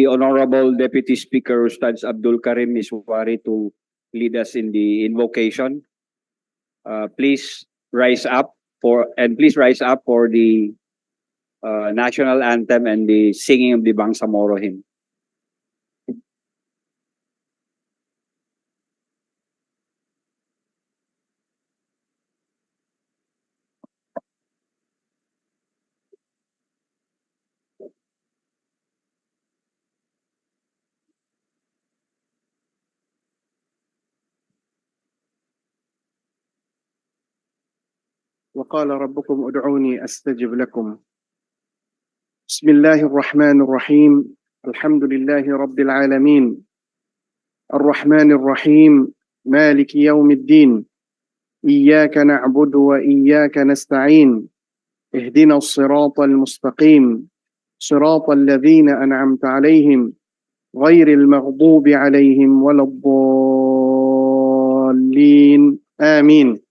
Honorable Deputy Speaker Ustad Abdul Karim Miswari to lead us in the invocation. Please rise up for the national anthem and the singing of the Bangsamoro hymn. وقال ربكم ادعوني استجب لكم. بسم الله الرحمن الرحيم. الحمد لله رب العالمين الرحمن الرحيم مالك يوم الدين إياك نعبد وإياك نستعين اهدنا الصراط المستقيم صراط الذين أنعمت عليهم غير المغضوب عليهم ولا الضالين آمين.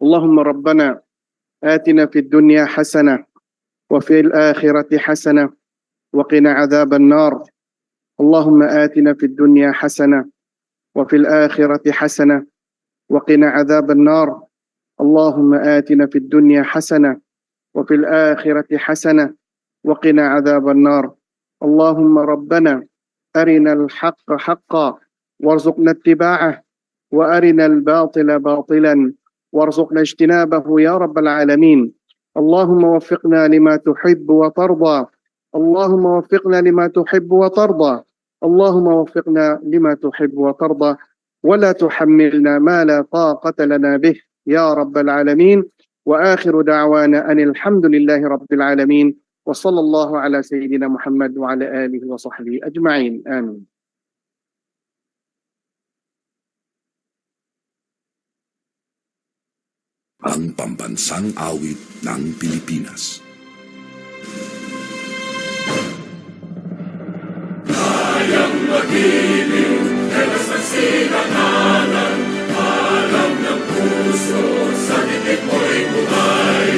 اللهم ربنا آتنا في الدنيا حسنة وفي الآخرة حسنة وقنا عذاب النار. اللهم آتنا في الدنيا حسنة وفي الآخرة حسنة وقنا عذاب النار. اللهم آتنا في الدنيا حسنة وفي الآخرة حسنة وقنا عذاب النار. اللهم ربنا أرنا الحق حقا وارزقنا اتباعه وأرنا الباطل باطلا وارزقنا اجتنابه يا رب العالمين. اللهم وفقنا لما تحب وترضى. اللهم وفقنا لما تحب وترضى. اللهم وفقنا لما تحب وترضى ولا تحملنا ما لا طاقة لنا به يا رب العالمين. وآخر دعوانا أن الحمد لله رب العالمين وصلى الله على سيدنا محمد وعلى آله وصحبه أجمعين آمين. Ang pambansang awit ng Pilipinas. Kayang magiliw, dalas ng sinakanan, alam ng puso, sa dikit mo'y buhay.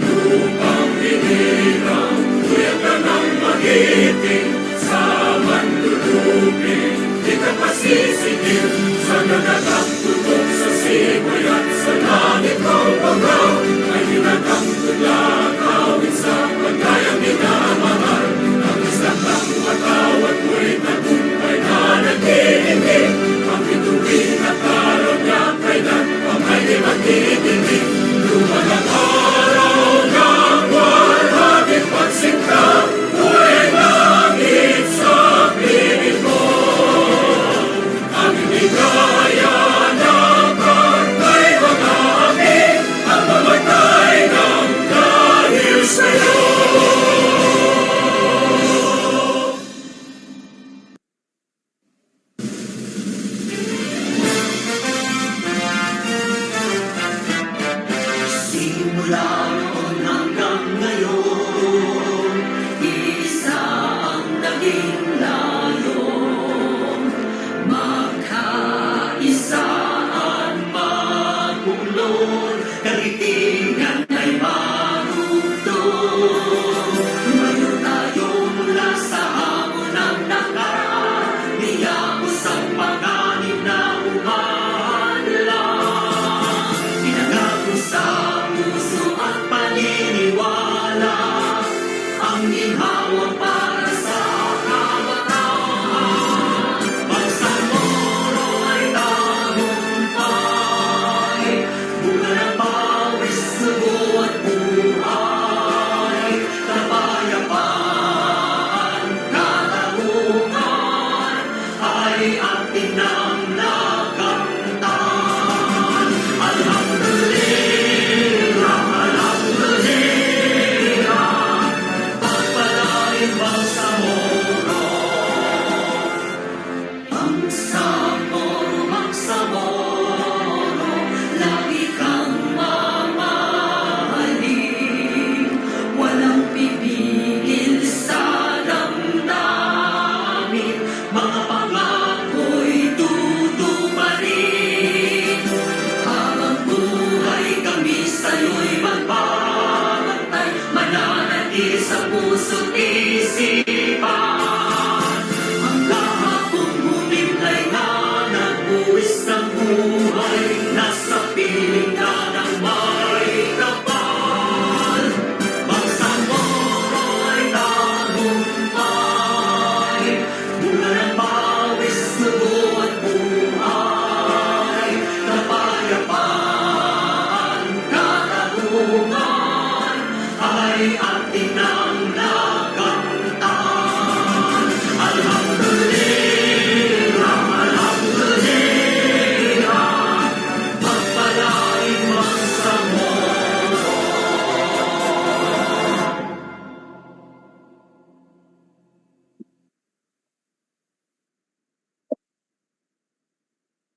Lupang hinirang, tuyag ka ng magiting, sa manlulupin, di ka pasisigil, sa nagatang tutok sa simoy at sa langit ng pangaw, ay hinagang tulad, awit sa pagkayang minamahal, ang isang ng matawad mo'y tagumpay na nag-iingin, ang bituin at araw niya kailan, ang ay di magdidinig, lumalang araw ng walhaging pagsinta, buhay langit sa piling mo, ang inigaya ng barkay mga amin, ang mamatay ng dahil sa'yo. Simula noon hanggang ngayon, isa ang naging layon. Magkaisa at magulod, kalitingan ay marugtong. Tumayo tayo mula sa hamon ng nakaraan, niyamos ang panganib na umaandlang. Pinangako sa puso at paniniwala, ang ginhawa para sa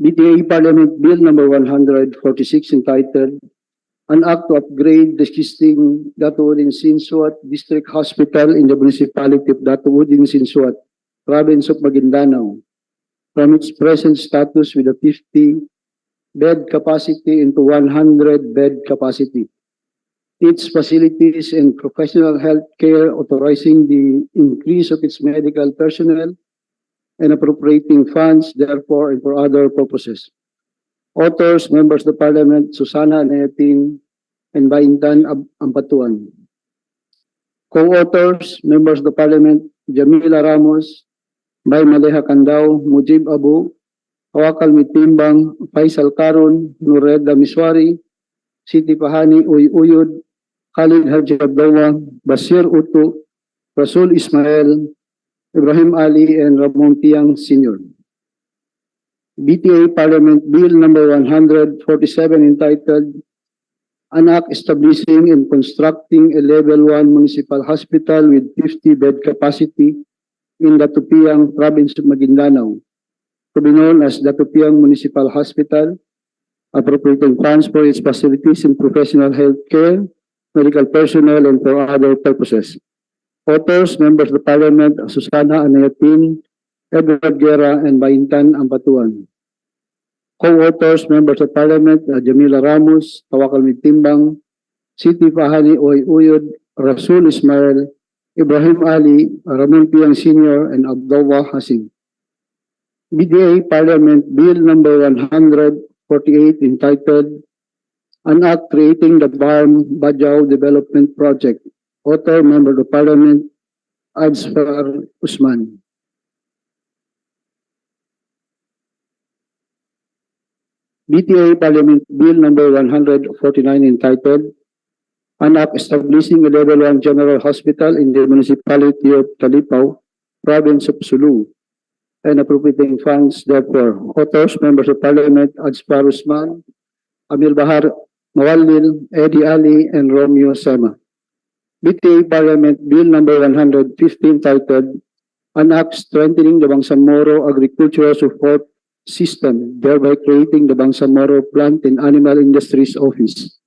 BTA Parliament Bill number 146 entitled An Act to Upgrade the existing Datuod in Sinsuat District Hospital in the Municipality of Datuod in Sinsuat, Province of Maguindanao, from its present status with a 50-bed capacity into 100-bed capacity. Its facilities and professional health care, authorizing the increase of its medical personnel and appropriating funds therefore and for other purposes. Authors, members of the Parliament, Susana Neatin and Baintan Ampatuan. Co-authors, members of the Parliament, Jamila Ramos, Bay Maleha Candao, Mujib Abu, Hawakal Mitimbang, Faisal Karun, Nureda Miswari, Siti Pahani Uyuyud, Khalid Haji Abdullah, Basir Utu, Rasul Ismail, Ibrahim Ali, and Ramon Tiang Sr. BTA Parliament Bill number 147 entitled An Act Establishing and Constructing a Level 1 Municipal Hospital with 50-bed capacity in Datupiang, Province of Maguindanao, to be known as Datupiang Municipal Hospital, appropriating funds for its facilities and professional health care, medical personnel, and for other purposes. Authors, members of the Parliament, Susana Anayatin, Edward Guerra, and Baintan Ampatuan. Co-authors, members of Parliament, Jamila Ramos, Tawakal Mitimbang, Siti Fahani Uyuyud, Rasul Ismail, Ibrahim Ali, Ramon Piang Sr., and Abdullah Hasim. BTA Parliament Bill number 148 entitled An Act Creating the Barm Bajau Development Project. Author, Member of Parliament, Azfar Usman. BTA Parliament Bill number 149 entitled An Act Establishing a Level 1 General Hospital in the Municipality of Talipao, Province of Sulu, and appropriating funds therefore. Authors, members of Parliament, Azfar Usman, Amir Bahar Mawalil, Eddie Ali, and Romeo Sema. BTA Parliament Bill number 115 titled An Act Strengthening the Bangsamoro Agricultural Support System, thereby creating the Bangsamoro Plant and Animal Industries Office,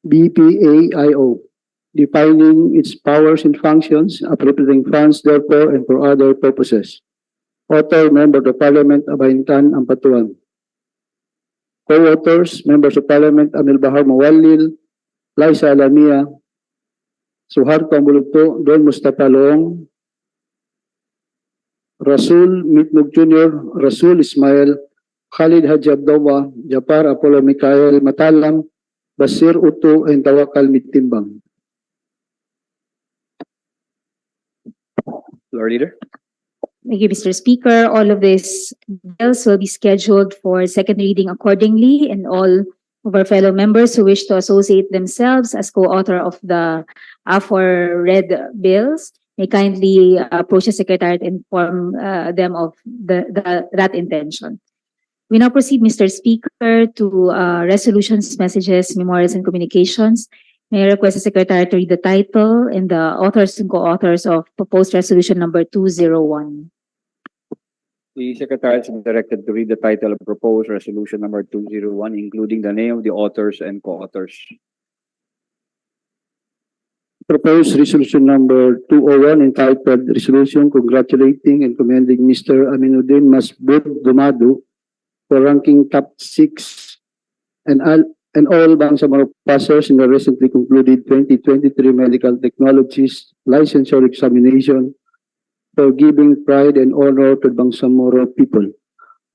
BPAIO, defining its powers and functions, appropriating funds therefore and for other purposes. Author, Member of Parliament, Abaintan Ampatuan. Co-authors, Members of Parliament, Amil Bahar Mawalil, Liza Alamia, Suharto Ambulugto, Don Mustafa Loong, Rasul Mitnog Jr., Rasul Ismail, Khalid Haji Abdullah, Japar Apollo Mikael Matalam, Basir Utu, and Tawakal Mitimbang. Lord Leader. Thank you, Mr. Speaker. All of these bills will be scheduled for second reading accordingly, and all of our fellow members who wish to associate themselves as co-author of the aforeread bills may kindly approach the Secretariat and inform them of that intention. We now proceed, Mr. Speaker, to resolutions, messages, memorials, and communications. May I request the Secretary to read the title and the authors and co-authors of proposed resolution number 201. The Secretary is directed to read the title of proposed resolution number 201, including the name of the authors and co-authors. Proposed resolution number 201 entitled Resolution Congratulating and Commending Mr. Aminuddin Masbud Dumadu for ranking top 6 and all Bangsamoro passers in the recently concluded 2023 Medical Technologies Licensure Examination for giving pride and honor to Bangsamoro people.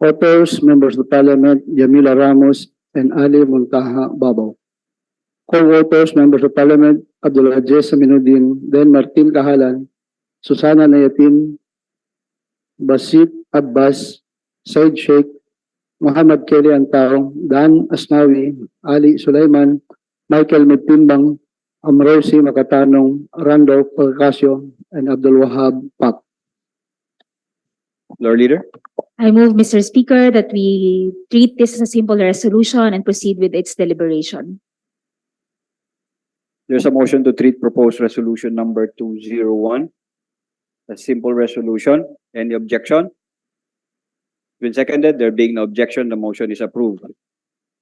Authors, Members of Parliament, Jamila Ramos and Ali Muntaha Babaw. Co-authors, Members of Parliament, Abdul Aziz Aminuddin, then Martin Kahalan, Susana Nayatin, Basit Abbas, Said Sheikh, Muhammad Kelly Antao, Dan Asnawi, Ali Sulaiman, Michael Mitimbang, Amrosi Makatanong, Randolph Ocasio, and Abdul Wahab Pak. Lord Leader. I move, Mr. Speaker, that we treat this as a simple resolution and proceed with its deliberation. There's a motion to treat proposed resolution number 201, a simple resolution. Any objection? Been seconded, there being no objection, the motion is approved.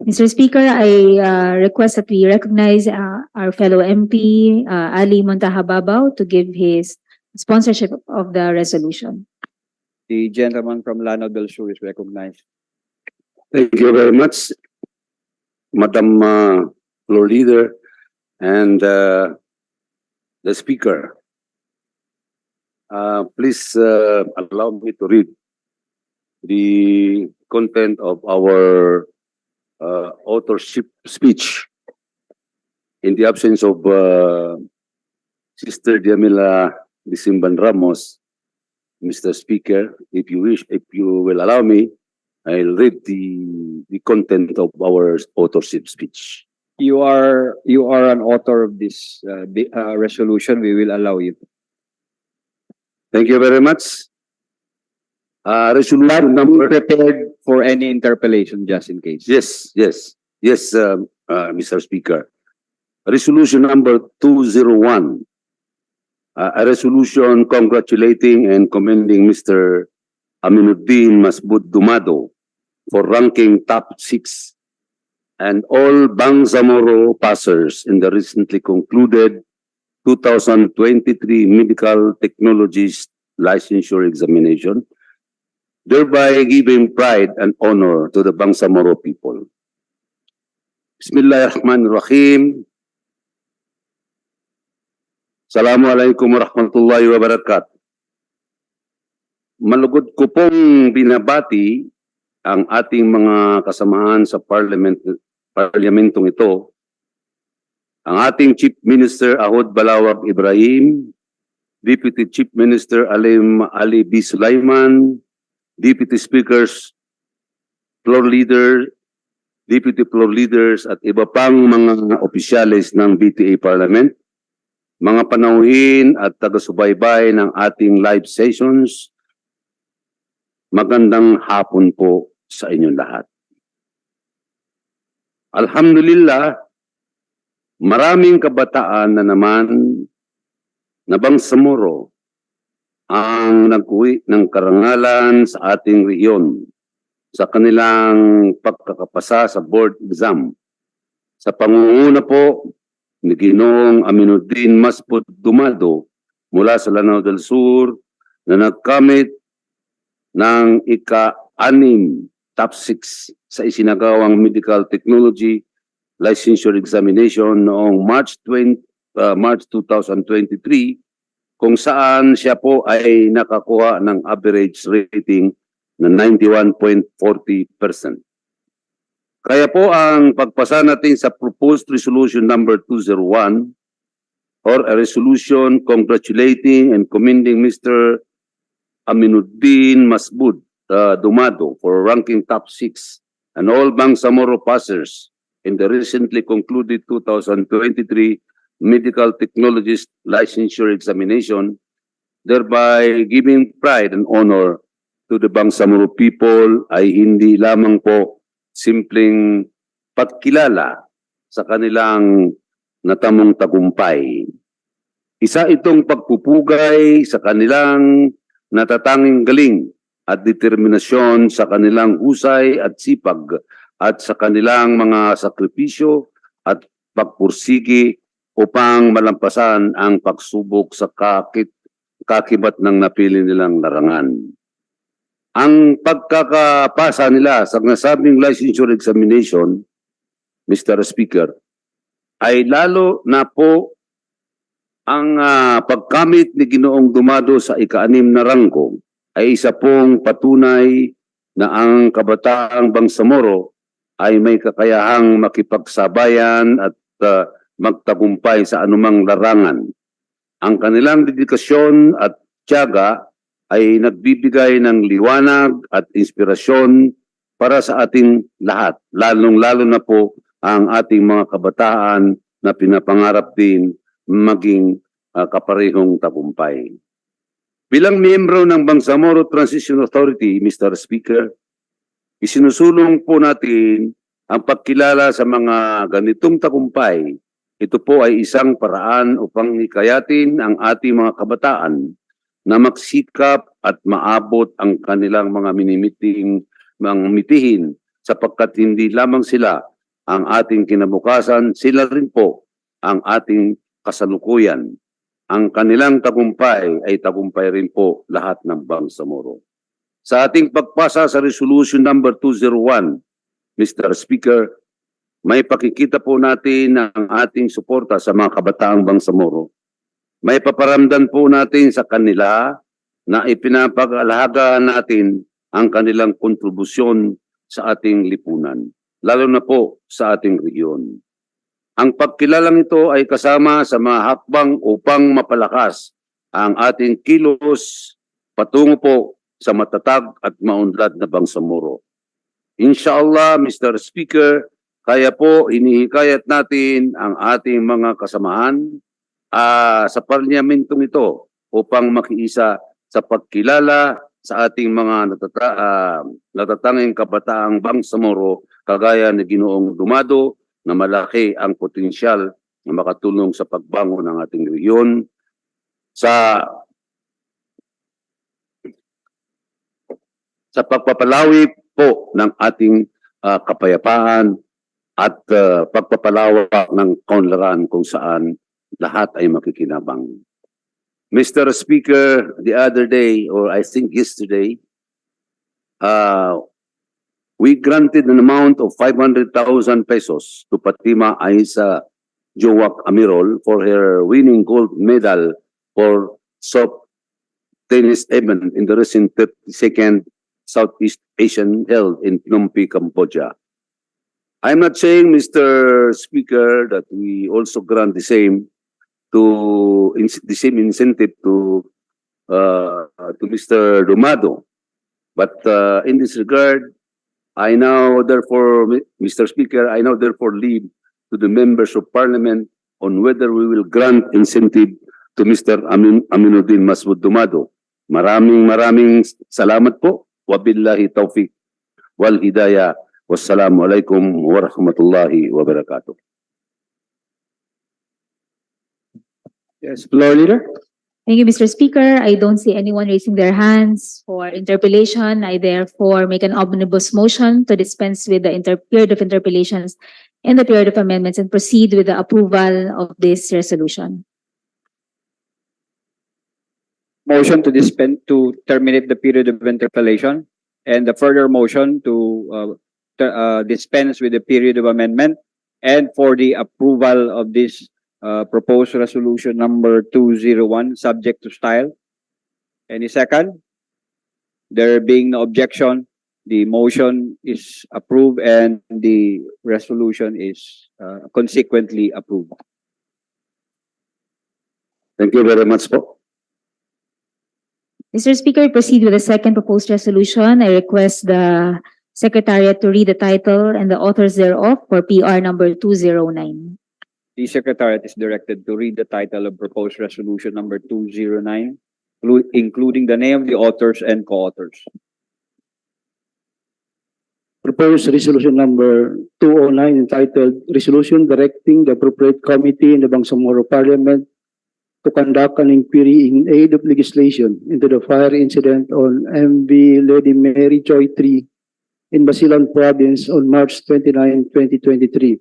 Mr. Speaker, I request that we recognize our fellow MP, Ali Montahababao, to give his sponsorship of the resolution. The gentleman from Lanao del Sur is recognized. Thank you very much, Madam Floor Leader and the Speaker. Please allow me to read the content of our authorship speech in the absence of Sister Diamila Disimban Ramos. Mr. Speaker, if you wish, if you will allow me, I'll read the content of our authorship speech. You are an author of this resolution. We will allow you. Thank you very much. Resolution number Prepared for any interpellation, just in case. Yes, Mr. Speaker. Resolution number 201. A resolution congratulating and commending Mr. Aminuddin Masbud Dumado for ranking top 6 and all Bangsamoro passers in the recently concluded 2023 Medical Technologies Licensure Examination, thereby giving pride and honor to the Bangsamoro people. Bismillahirrahmanirrahim. Assalamualaikum warahmatullahi wabarakatuh. Malugod ko pong binabati ang ating mga kasamahan sa parlamentong ito, ang ating Chief Minister Ahod Balawag Ibrahim, Deputy Chief Minister Ali B. Sulaiman, Deputy Speakers, Floor Leader, Deputy Floor Leaders at iba pang mga opisyales ng BTA Parliament, mga panauhin at taga-subaybay ng ating live sessions, magandang hapon po sa inyong lahat. Alhamdulillah, maraming kabataan na naman na Bangsamoro ang nag-uwi ng karangalan sa ating rehiyon sa kanilang pagkakapasa sa board exam. Sa pangunguna po ni Ginoong Aminuddin Masbud Dumado mula sa Lanao del Sur na nagkamit ng ika-6 top 6 sa isinagawang Medical Technology Licensure Examination noong March 2023, kung saan siya po ay nakakuha ng average rating na 91.40%. Kaya po ang pagpasa natin sa proposed resolution number 201 or a resolution congratulating and commending Mr. Aminuddin Masbud Dumado for ranking top 6 and all Bangsamoro passers in the recently concluded 2023 Medical Technologies Licensure Examination, thereby giving pride and honor to the Bangsamoro people ay hindi lamang po simpleng pagkilala sa kanilang natamong tagumpay. Isa itong pagpupugay sa kanilang natatanging galing at determinasyon sa kanilang husay at sipag at sa kanilang mga sakripisyo at pagpursigi upang malampasan ang pagsubok sa kakibat ng napili nilang larangan. Ang pagkakapasa nila sa nasabing licensure examination, Mr. Speaker, ay lalo na po ang pagkamit ni Ginoong Dumado sa ika-6 na ranggo ay isa pong patunay na ang kabataang Bangsamoro ay may kakayahang makipagsabayan at magtagumpay sa anumang larangan. Ang kanilang dedikasyon at tiyaga ay nagbibigay ng liwanag at inspirasyon para sa ating lahat, lalong-lalo na po ang ating mga kabataan na pinapangarap din maging kaparehong tagumpay. Bilang miyembro ng Bangsamoro Transition Authority, Mr. Speaker, isinusulong po natin ang pagkilala sa mga ganitong tagumpay. Ito po ay isang paraan upang hikayatin ang ating mga kabataan na magsikap at maabot ang kanilang mga mitihin sapagkat hindi lamang sila ang ating kinabukasan, sila rin po ang ating kasalukuyan. Ang kanilang tagumpay ay tagumpay rin po lahat ng Bangsamoro. Sa ating pagpasa sa Resolution number 201, Mr. Speaker, may pakikita po natin ang ating suporta sa mga kabataang Bangsamoro. May paparamdam po natin sa kanila na ipinapag-alaga natin ang kanilang kontribusyon sa ating lipunan, lalo na po sa ating rehiyon. Ang pagkilalang ito ay kasama sa mga hakbang upang mapalakas ang ating kilos patungo po sa matatag at maunlad na Bangsamoro. Inshallah, Mr. Speaker, kaya po hinihikayat natin ang ating mga kasamahan sa parlamentong ito upang makiisa sa pagkilala sa ating mga natatanging kabataang Bangsamoro kagaya ni Ginoong Dumado na malaki ang potensyal na makatulong sa pagbangon ng ating rehiyon sa pagpapalawi po ng ating kapayapaan at pagpapalawak ng kaunlaran kung saan lahat ay makikinabang. Mr. Speaker, the other day, or I think yesterday, we granted an amount of 500,000 pesos to Fatima Aisa Jowak Amirol for her winning gold medal for soft tennis event in the recent 32nd Southeast Asian held in Phnom Penh, Cambodia. I'm not saying, Mr. Speaker, that we also grant the same incentive to Mr. Dumado, but in this regard, I now therefore, Mr. Speaker, I now therefore leave to the members of Parliament on whether we will grant incentive to Mr. Aminuddin Masud Dumado. Maraming salamat po. Wabillahi taufiq wal hidayah. Wassalamu alaikum warahmatullahi wabarakatuh. Yes, floor leader. Thank you, Mr. Speaker. I don't see anyone raising their hands for interpellation. I therefore make an omnibus motion to dispense with the period of interpellations and the period of amendments and proceed with the approval of this resolution. Motion to terminate the period of interpellation, and the further motion to dispense with the period of amendment, and for the approval of this proposed resolution number 201, subject to style. Any second? There being no objection, the motion is approved and the resolution is consequently approved. Thank you very much po. Mr. Speaker, proceed with the second proposed resolution. I request the Secretariat to read the title and the authors thereof for PR number 209. The Secretariat is directed to read the title of proposed resolution number 209, including the name of the authors and co-authors. Proposed resolution number 209 entitled Resolution Directing the Appropriate Committee in the Bangsamoro Parliament to conduct an inquiry in aid of legislation into the fire incident on MV Lady Mary Joy 3 in Basilan Province on March 29, 2023,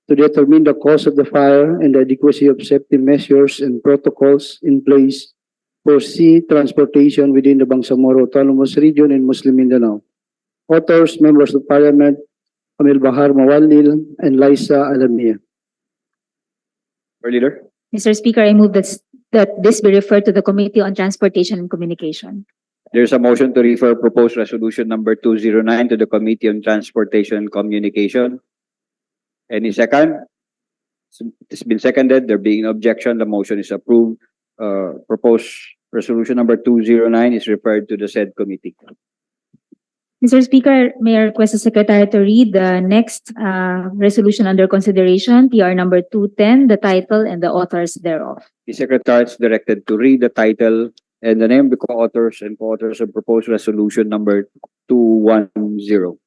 to determine the cause of the fire and the adequacy of safety measures and protocols in place for sea transportation within the Bangsamoro Autonomous Region in Muslim Mindanao. Authors, members of Parliament, Amil Bahar Mawalil and Liza Alamia. Leader. Mr. Speaker, I move that this be referred to the Committee on Transportation and Communication. There's a motion to refer proposed resolution number 209 to the Committee on Transportation and Communication. Any second? It's been seconded. There being no objection, the motion is approved. Proposed resolution number 209 is referred to the said committee. Mr. Speaker, may I request the Secretary to read the next resolution under consideration, PR number 210, the title and the authors thereof. The Secretary is directed to read the title and the name of the co-authors and co-authors of proposed resolution number 210.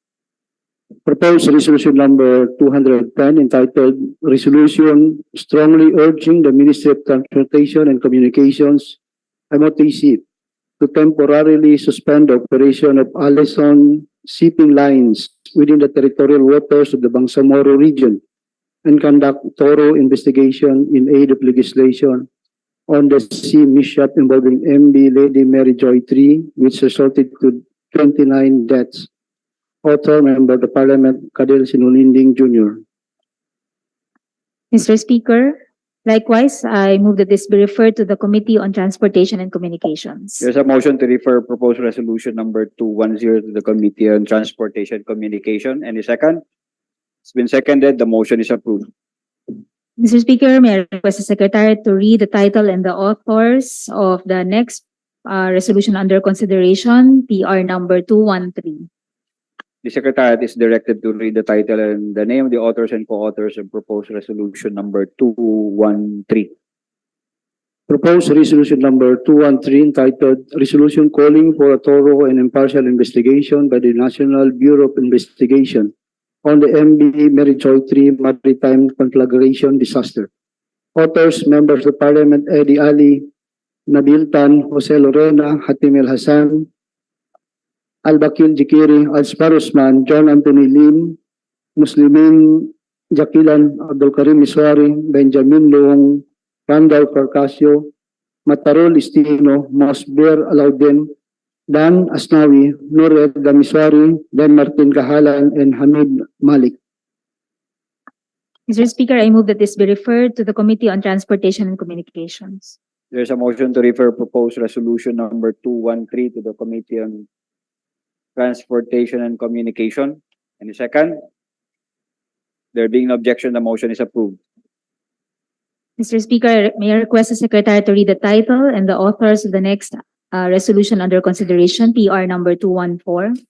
Proposed resolution number 210 entitled Resolution Strongly Urging the Ministry of Transportation and Communications MOTC, to temporarily suspend the operation of Allison shipping lines within the territorial waters of the Bangsamoro region and conduct thorough investigation in aid of legislation on the sea mishap involving MB Lady Mary Joy 3, which resulted to 29 deaths. Author, Member of the Parliament, Cadel Sinulinding Jr. Mr. Speaker, likewise, I move that this be referred to the Committee on Transportation and Communications. There's a motion to refer proposed resolution number 210 to the Committee on Transportation Communication. Any second? It's been seconded. The motion is approved. Mr. Speaker, may I request the Secretary to read the title and the authors of the next resolution under consideration, PR number 213. The Secretariat is directed to read the title and the name of the authors and co-authors of proposed resolution number 213. Proposed resolution number 213 entitled Resolution Calling for a Thorough and Impartial Investigation by the National Bureau of Investigation on the MB Mary Joy 3 Maritime Conflagration Disaster. Authors, Members of Parliament Eddie Ali, Nabil Tan, Jose Lorena, Hatim El Hassan, Al-Bakil Jikiri, Alsmar Usman, John Anthony Lim, Muslimin Jakilan, Abdul Karim Miswari, Benjamin Luong, Randall Farcasio, Matarol Istino, Mosber Alaudin, Dan Asnawi, Nur Damiswari, Dan Martin Kahalan, and Hamid Malik. Mr. Speaker, I move that this be referred to the Committee on Transportation and Communications. There's a motion to refer proposed resolution number 213 to the Committee on Transportation and Communication. Any second? There being no objection, the motion is approved. Mr. Speaker, may I request the Secretary to read the title and the authors of the next resolution under consideration, PR number 214.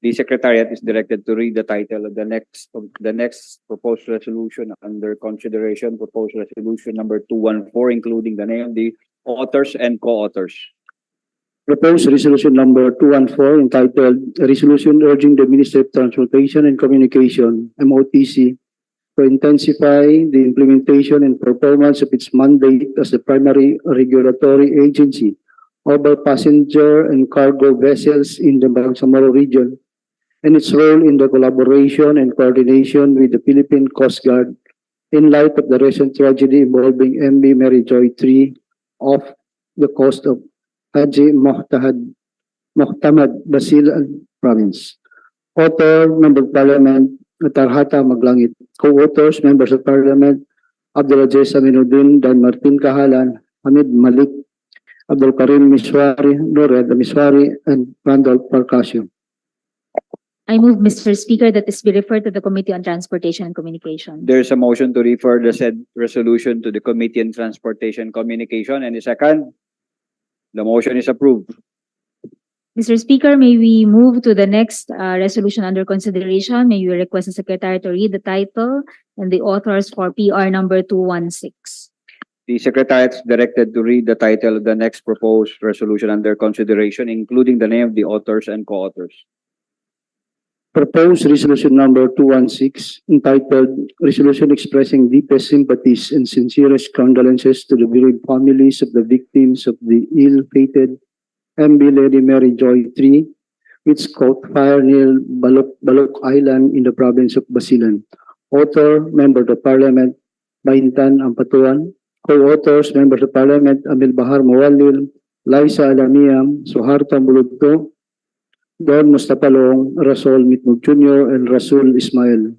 The Secretariat is directed to read the title of the next proposed resolution under consideration, proposed resolution number 214, including the name of the authors and co-authors. Proposed resolution number 214 entitled Resolution Urging the Ministry of Transportation and Communication, MOTC, to intensify the implementation and performance of its mandate as the primary regulatory agency over passenger and cargo vessels in the Bangsamoro region and its role in the collaboration and coordination with the Philippine Coast Guard in light of the recent tragedy involving MV Mary Joy 3 off the coast of Haji Mohtamad Basilan Province. Author, Member of Parliament, Tarhata Maglangit. Co-authors, Members of Parliament, Abdulaziz Aminuddin, Dan Martin Kahalan, Hamid Malik, Abdul Karim Miswari, Nored Miswari, and Randolph Parcasio. I move, Mr. Speaker, that this be referred to the Committee on Transportation and Communication. There is a motion to refer the said resolution to the Committee on Transportation and Communication. Any second? The motion is approved. Mr. Speaker, may we move to the next resolution under consideration? May we request the Secretary to read the title and the authors for PR number 216. The Secretariat is directed to read the title of the next proposed resolution under consideration, including the name of the authors and co-authors. Proposed resolution number 216 entitled Resolution Expressing Deepest Sympathies and Sincerest Condolences to the bereaved families of the victims of the ill-fated MB Lady Mary Joy 3, which caught fire near Balok Island in the province of Basilan. Author, Member of the Parliament, Baintan Ampatuan. Co-authors, Members of Parliament, Amil Bahar Mawalil, Liza Alamiam, Suharto Bulugto, Don Mustafa Long, Rasul Mitmug Jr., and Rasul Ismail.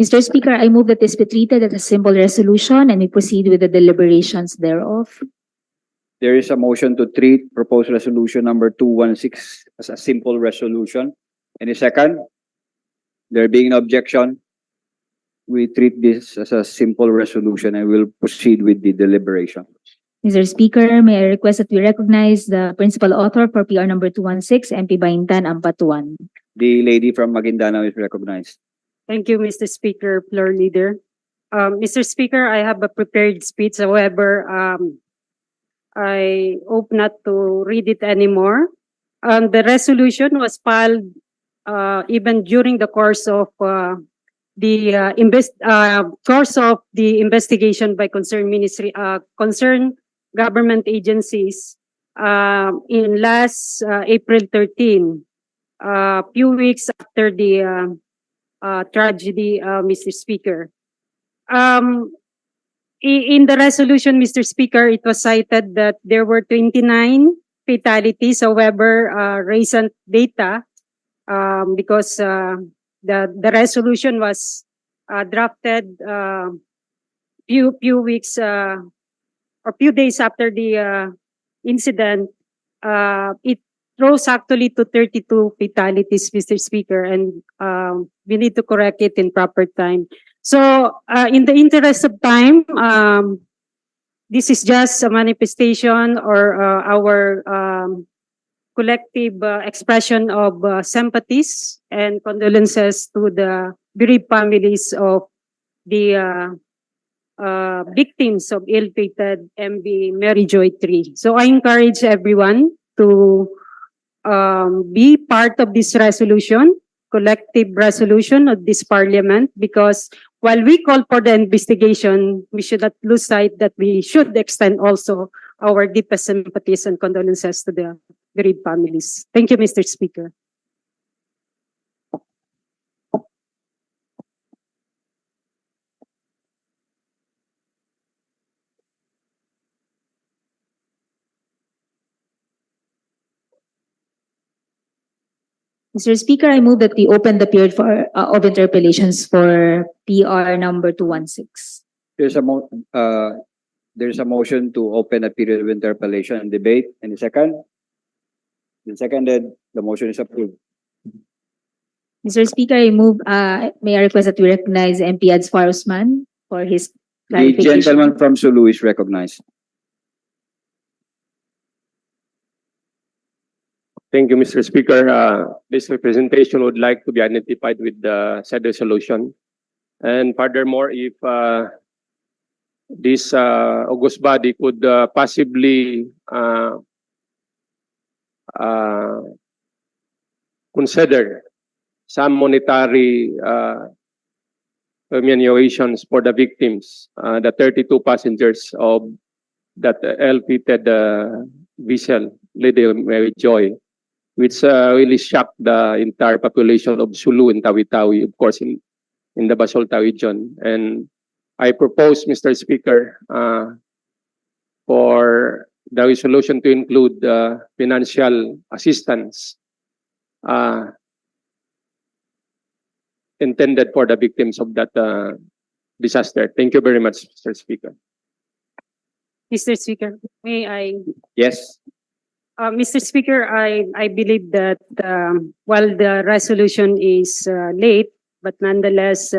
Mr. Speaker, I move that this be treated as a simple resolution and we proceed with the deliberations thereof. There is a motion to treat proposed resolution number 216 as a simple resolution. Any second? There being no objection, we treat this as a simple resolution and will proceed with the deliberation. Mr. Speaker, may I request that we recognize the principal author for PR number 216, MP Baintan Ampatuan. The lady from Maguindanao is recognized. Thank you, Mr. Speaker, Floor Leader. Mr. Speaker, I have a prepared speech. However, I hope not to read it anymore. The resolution was filed even during the course of the investigation by concerned government agencies in last April 13, few weeks after the tragedy, Mr. Speaker. In the resolution, Mr. Speaker, it was cited that there were 29 fatalities. However, recent data, because the resolution was drafted few weeks or few days after the incident, it rose actually to 32 fatalities, Mr. Speaker, and we need to correct it in proper time. So, in the interest of time, this is just a manifestation or our collective expression of sympathies and condolences to the bereaved families of the victims of ill-fated MV Mary Joy 3. So I encourage everyone to be part of this resolution, collective resolution of this parliament, because while we call for the investigation, we should not lose sight that we should extend also our deepest sympathies and condolences to the bereaved families. Thank you, Mr. Speaker. Mr. Speaker, I move that we open the period for of interpellations for PR number 216. There's a motion to open a period of interpellation and debate. Any second? Been seconded. The motion is approved. Mr. Speaker, I move, may I request that we recognize MP Adsfar Usman for his The clarification. gentleman from Sulu is recognized. Thank you, Mr. Speaker. This representation would like to be identified with the said resolution. And furthermore, if this august body could possibly consider some monetary remunerations for the victims, the 32 passengers of that ill-fated vessel, Lady Mary Joy, which really shocked the entire population of Sulu and tawi-tawi, of course, in the Basolta region. And I propose, Mr. Speaker, for the resolution to include financial assistance intended for the victims of that disaster. Thank you very much, Mr. Speaker. Mr. Speaker, may I? Yes. Mr. Speaker, I believe that while the resolution is late, but nonetheless,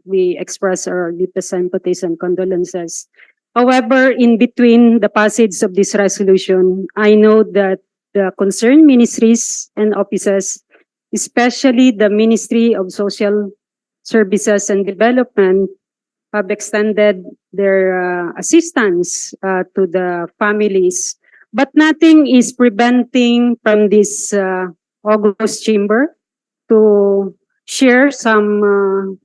we express our deepest sympathies and condolences. However, in between the passage of this resolution, I know that the concerned ministries and offices, especially the Ministry of Social Services and Development, have extended their assistance to the families. But nothing is preventing from this August chamber to share some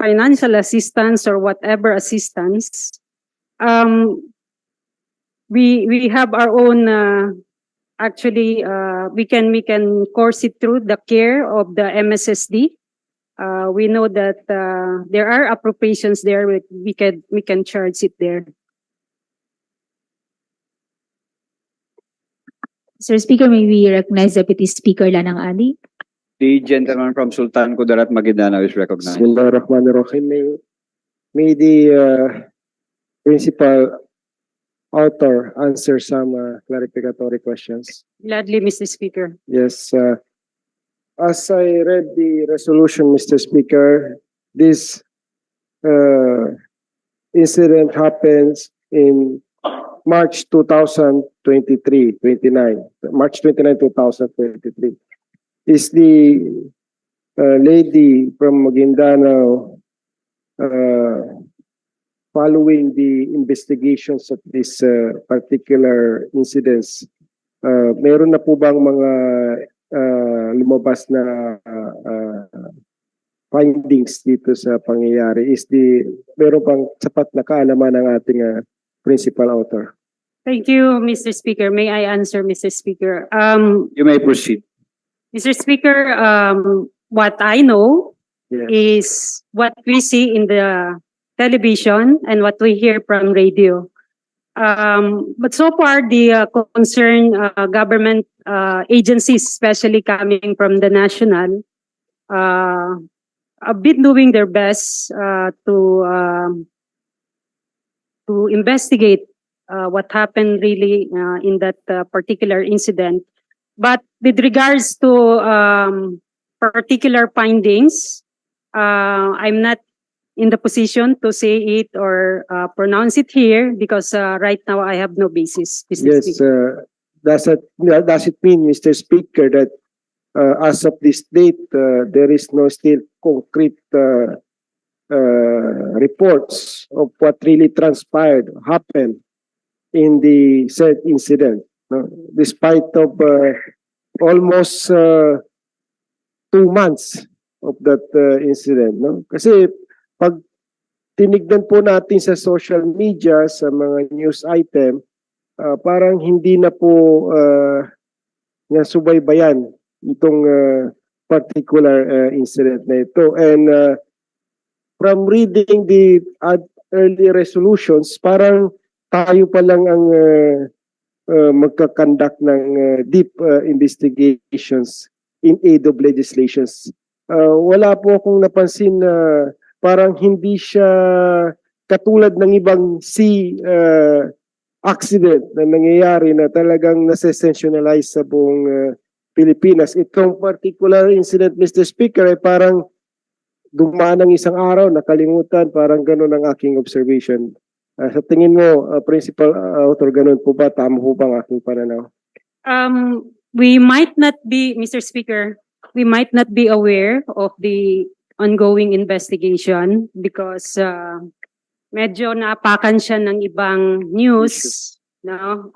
financial assistance or whatever assistance. We have our own actually we can course it through the care of the MSSD. We know that there are appropriations there. We can charge it there. Mr. Speaker, may we recognize Deputy Speaker Lanang Ali? The gentleman from Sultan Kudarat Maguindanao is recognized. Bismillahirrahmanirrahim. May the principal author answer some clarificatory questions. Gladly, Mr. Speaker. Yes. As I read the resolution, Mr. Speaker, this incident happens in March 2023, 29, March 29, 2023. Is the lady from Maguindanao following the investigations of this particular incidents? Meron na po bang mga lumabas na findings dito sa pangyayari? Meron bang sapat na kaalaman ng ating principal author? Thank you, Mr. Speaker. May I answer, Mr. Speaker? You may proceed. Mr. Speaker, what I know Yes. is what we see in the television and what we hear from radio. But so far, the concerned government agencies, especially coming from the national, have been doing their best to investigate what happened really in that particular incident. But with regards to particular findings, I'm not in the position to say it or pronounce it here because right now I have no basis, Mr. Yes, Speaker. does it mean, Mr. Speaker, that as of this date, there is no still concrete reports of what really transpired, happened in the said incident, no? Despite of almost 2 months of that incident, no? Kasi pag tinignan po natin sa social media, sa mga news item, parang hindi na po nasubaybayan itong particular incident na ito. And from reading the early resolutions, parang tayo pa lang ang magkakandak ng deep investigations in aid of legislations. Wala po akong napansin na parang hindi siya katulad ng ibang sea accident na nangyayari na talagang nase-sensationalize sa buong Pilipinas. Itong particular incident, Mr. Speaker, ay parang dumaan ng isang araw, nakalimutan, parang ganun ang aking observation. Sa tingin mo, Principal Author, ganun po ba? Tama po ba ang aking pananaw? We might not be, Mr. Speaker, we might not be aware of the ongoing investigation because medyo naapakan siya ng ibang news, no?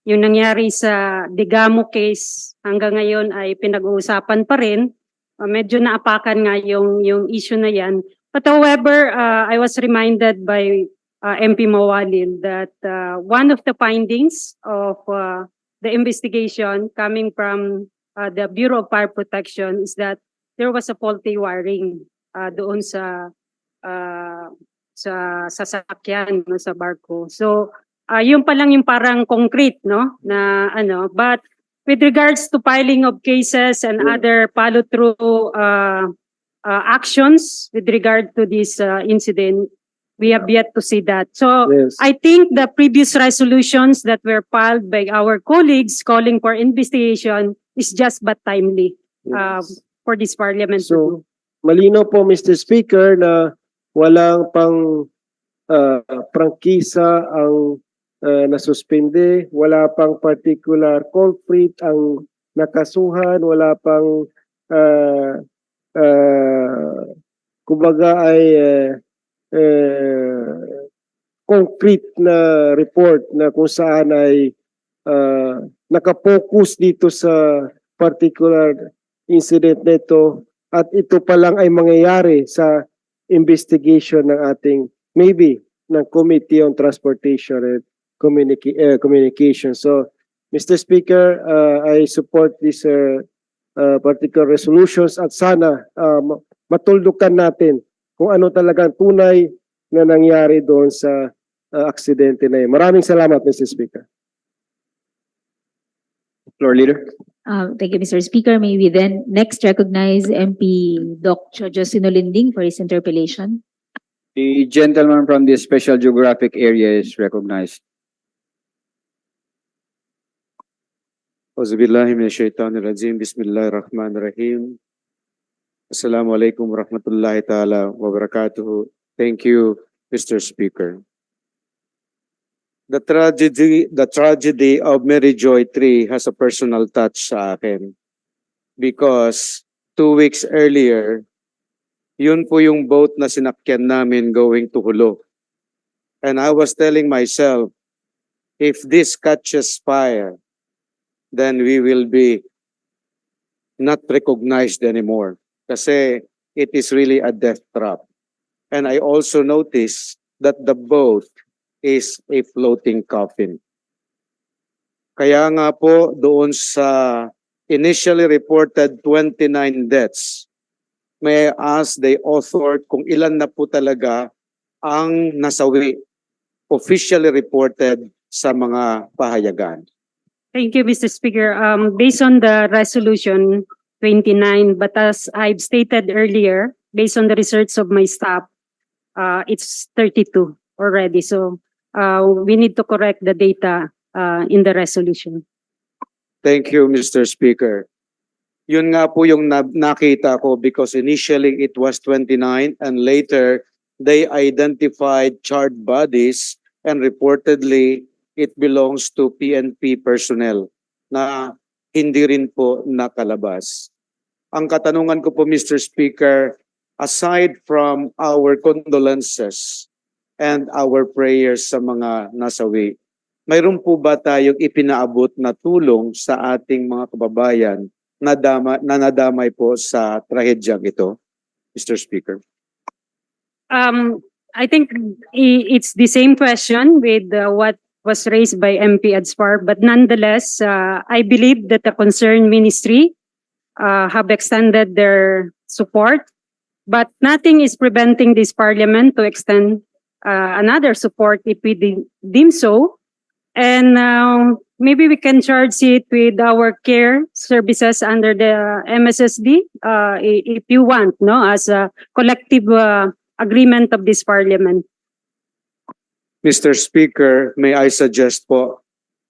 Yung nangyari sa Digamo case hanggang ngayon ay pinag-uusapan pa rin. Medyo naapakan nga yung issue na yan. But however, I was reminded by MP Mawalil that one of the findings of the investigation coming from the Bureau of Fire Protection is that there was a faulty wiring doon sa sasakyan, no, sa barko. So, yun pa lang yung parang concrete, no, na ano. But with regards to filing of cases and other follow-through actions with regard to this incident, we have yet to see that. So, Yes. I think the previous resolutions that were filed by our colleagues calling for investigation is just but timely Yes. for this parliament to do. So, malinaw po, Mr. Speaker, na walang pang prangkisa ang nasuspende, wala pang particular culprit ang nakasuhan, wala pang kumbaga ay concrete na report na kung saan ay nakapokus dito sa particular incident nito at ito pa lang ay mangyayari sa investigation ng ating maybe ng Committee on Transportation and Communication. So, Mr. Speaker, I support this particular resolutions at sana matuldukan natin kung ano talagang tunay na nangyari doon sa aksidente na yun. Maraming salamat, Mr. Speaker. Floor Leader. Thank you, Mr. Speaker. May we then next recognize MP Doc Josino Linding for his interpellation. The gentleman from the Special Geographic Area is recognized. Auzubillahi minasyaitanirrajim. Bismillahirrahmanirrahim. Assalamualaikum warahmatullahi ta'ala wabarakatuh. Thank you, Mr. Speaker. The tragedy of Mary Joy 3 has a personal touch sa akin because 2 weeks earlier, yun po yung boat na sinakyan namin going to Hulo. And I was telling myself, if this catches fire, then we will be not recognized anymore. Kasi it is really a death trap. And I also noticed that the boat is a floating coffin. Kaya nga po doon sa initially reported 29 deaths, may I ask the author kung ilan na po talaga ang nasawi officially reported sa mga pahayagan. Thank you, Mr. Speaker. Based on the resolution 29, but as I've stated earlier, based on the research of my staff, it's 32 already. So we need to correct the data in the resolution. Thank you, Mr. Speaker. Yun nga po yung nakita ko because initially it was 29 and later they identified charred bodies and reportedly it belongs to PNP personnel na hindi rin po nakalabas. Ang katanungan ko po, Mr. Speaker, aside from our condolences and our prayers sa mga nasawi, mayroon po ba tayong ipinaabot na tulong sa ating mga kababayan na nadamay po sa trahedyang ito, Mr. Speaker? I think it's the same question with what was raised by MP Adspar, but nonetheless, I believe that the concerned ministry have extended their support, but nothing is preventing this parliament to extend another support if we deem so. And maybe we can charge it with our care services under the MSSD if you want, no, as a collective agreement of this parliament. Mr. Speaker, may I suggest po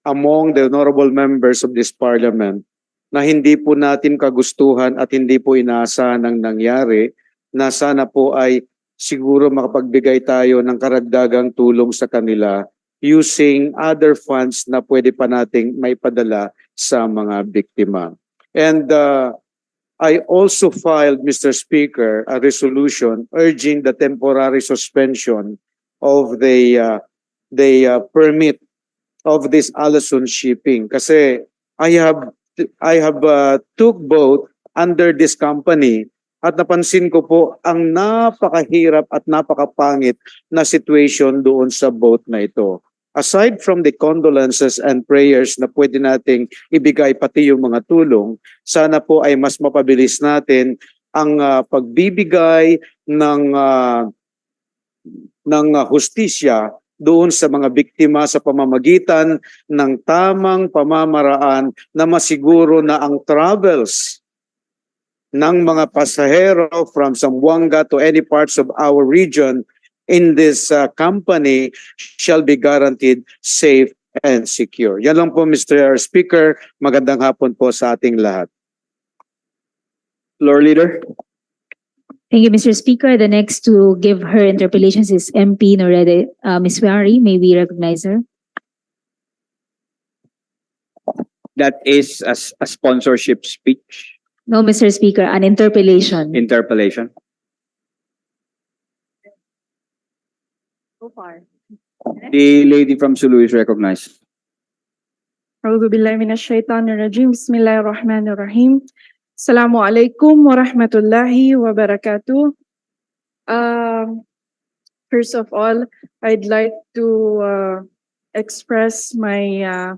among the honorable members of this parliament na hindi po natin kagustuhan at hindi po inaasahan ang nangyari, na sana po ay siguro makapagbigay tayo ng karagdagang tulong sa kanila using other funds na pwede pa nating maipadala sa mga biktima. And I also filed, Mr. Speaker, a resolution urging the temporary suspension of the permit of this Allison shipping. Kasi I have took boat under this company at napansin ko po ang napakahirap at napakapangit na situation doon sa boat na ito. Aside from the condolences and prayers na pwede nating ibigay pati yung mga tulong, sana po ay mas mapabilis natin ang pagbibigay ng hustisya doon sa mga biktima sa pamamagitan ng tamang pamamaraan na masiguro na ang travels ng mga pasahero from Zamboanga to any parts of our region in this company shall be guaranteed safe and secure. Yan lang po, Mr. Speaker. Magandang hapon po sa ating lahat. Floor Leader. Thank you, Mr. Speaker. The next to give her interpellations is MP Norede. Ms. Wari, may we recognize her? That is a sponsorship speech. No, Mr. Speaker, an interpellation. Interpellation. So far. The lady from Sulu is recognized. A'udhu billahi minash shaitanir rajim. Bismillahirrahmanirrahim. Assalamualaikum warahmatullahi wabarakatuh. First of all, I'd like to express my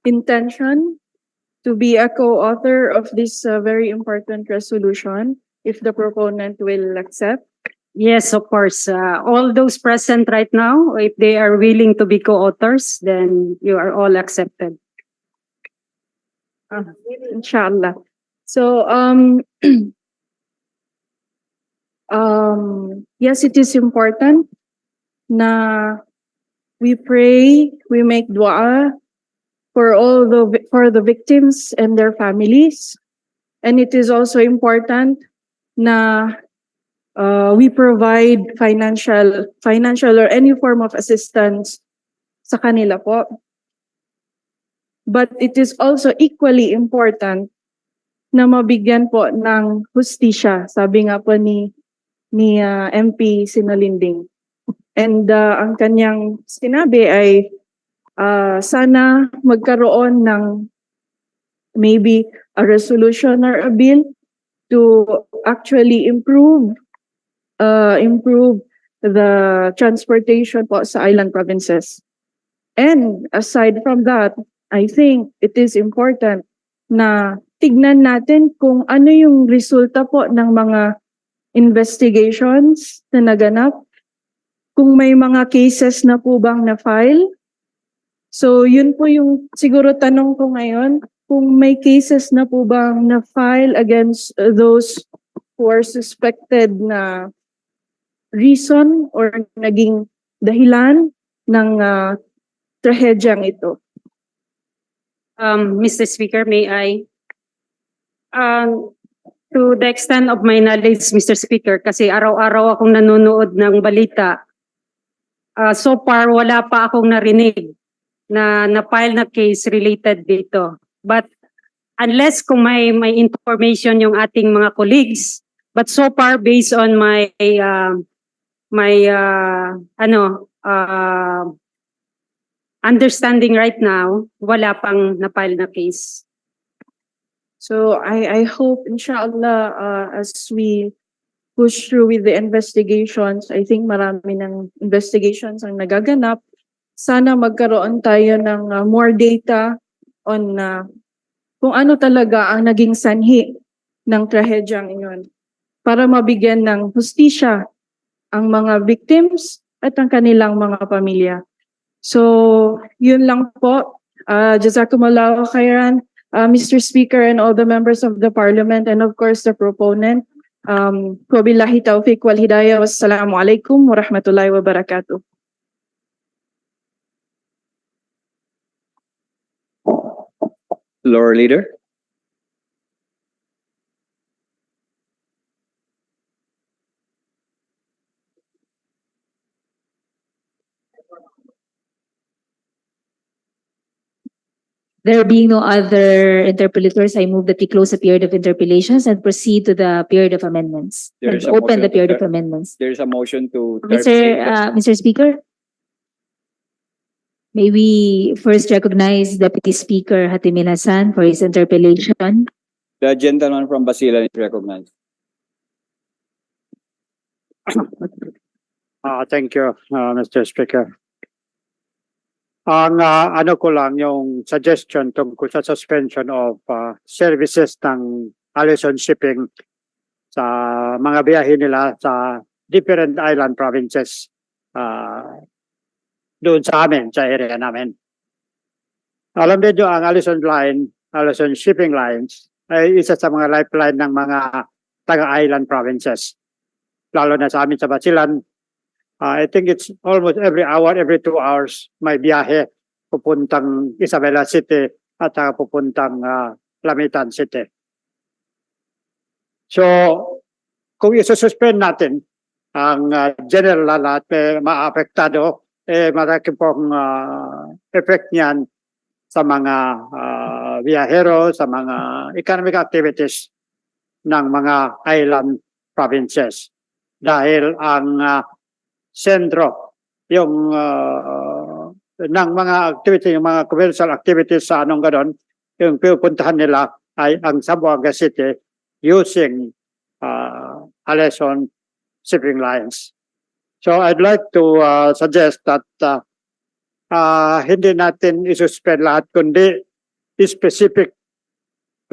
intention to be a co-author of this very important resolution, if the proponent will accept. Yes, of course. All those present right now, if they are willing to be co-authors, then you are all accepted. Inshallah. So, yes, it is important na we pray, we make dua for the victims and their families, and it is also important na we provide financial or any form of assistance sa kanila po. But it is also equally important na mabigyan po ng hustisya, sabi nga po ni MP Sinalinding. And ang kanyang sinabi ay sana magkaroon ng maybe a resolution or a bill to actually improve the transportation po sa island provinces. And aside from that, I think it is important na tignan natin kung ano yung resulta po ng mga investigations na naganap, kung may mga cases na po bang na-file. So yun po yung siguro tanong ko ngayon, kung may cases na po bang na-file against those who are suspected na reason or naging dahilan ng trahedyang ito. Mr. Speaker, may I? To the extent of my knowledge, Mr. Speaker, kasi araw-araw akong nanonood ng balita, so far wala pa akong narinig na na-file na case related dito. But unless kung may information yung ating mga colleagues, but so far based on my understanding right now, wala pang na-file na case. So I hope inshallah as we push through with the investigations, I think marami ng investigations ang nagaganap. Sana magkaroon tayo ng more data on kung ano talaga ang naging sanhi ng trahedyang iyon para mabigyan ng hustisya ang mga victims at ang kanilang mga pamilya. So yun lang po. Jazakumullahu khairan. Mr. Speaker and all the members of the Parliament and of course the proponent. Wabillahi taufiq wal hidayah. Wassalamu alaikum warahmatullahi wabarakatuh. Floor Leader. There being no other interpellators, I move that we close the period of interpellations and proceed to the period of amendments. There And is a open the motion period to of amendments. There is a motion to Mr. Speaker, may we first recognize Deputy Speaker Hatimil Hassan for his interpellation. The gentleman from Basilan is recognized. Thank you, Mr. Speaker. Ang ano ko lang yung suggestion tungkol sa suspension of services ng Allison Shipping sa mga biyahe nila sa different island provinces doon sa amin, sa area namin. Alam niyo ang Allison Shipping Lines ay isa sa mga lifeline ng mga taga-island provinces. Lalo na sa amin sa Basilan, I think it's almost every hour, every 2 hours, may biyahe pupuntang Isabela City at pupuntang Lamitan City. So, kung isususpend natin ang general at maapektado, malaki pong effect niyan sa mga biyahero, sa mga economic activities ng mga island provinces. Dahil ang sentro yung ng mga activity, yung mga commercial activities sa anong ganon, yung pinupuntahan nila ay ang Zamboanga City using Allison Shipping Lines. So I'd like to suggest that hindi natin isuspend lahat, kundi specific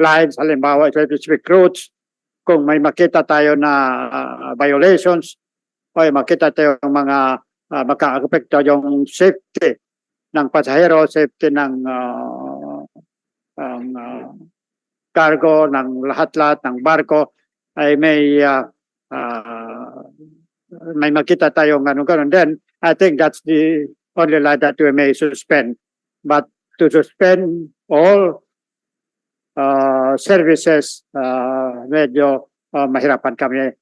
lines, halimbawa specific routes, kung may makita tayo na violations, o makita tayo ng mga maka-apekto yung safety ng pasahero, safety ng cargo, ng lahat-lahat ng barko, ay may makita tayong ganun. Then, I think that's the only line that we may suspend. But to suspend all services, medyo mahirapan kami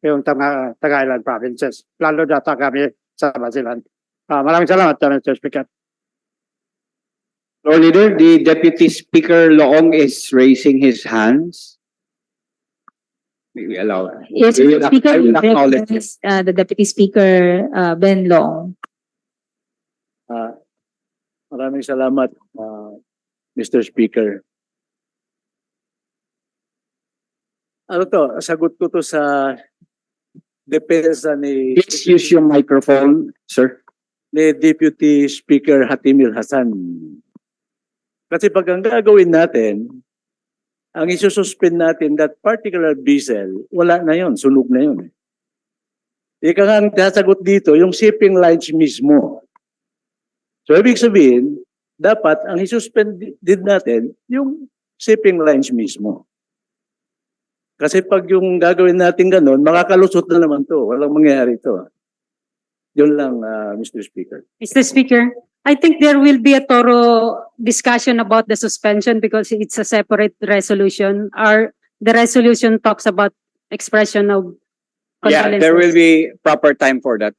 yung taga-island provinces, lalo na kami sa Basilan. Maraming salamat, Mr. Speaker. Floor Leader, the Deputy Speaker Loong is raising his hands. May we allow? Yes, We will Speaker, I will acknowledge him. the Deputy Speaker Ben Long. Maraming salamat, Mr. Speaker. Ano to, sagot ko to sa depensa ni... Please use your microphone, sir. ni Deputy Speaker Hatimil Hasan. Kasi pag ang gagawin natin, ang isususpend natin that particular vessel, wala na yon, sunog na yun. Ika nga ang sasagot dito, yung shipping lines mismo. So ibig sabihin, dapat ang isuspend din natin yung shipping lines mismo. Kasi pag yung gagawin natin ganun, makakalusot na naman to. Walang mangyayari to. Yun lang, Mr. Speaker. Mr. Speaker, I think there will be a thorough discussion about the suspension because it's a separate resolution. The resolution talks about expression of condolences. Yeah, there will be proper time for that.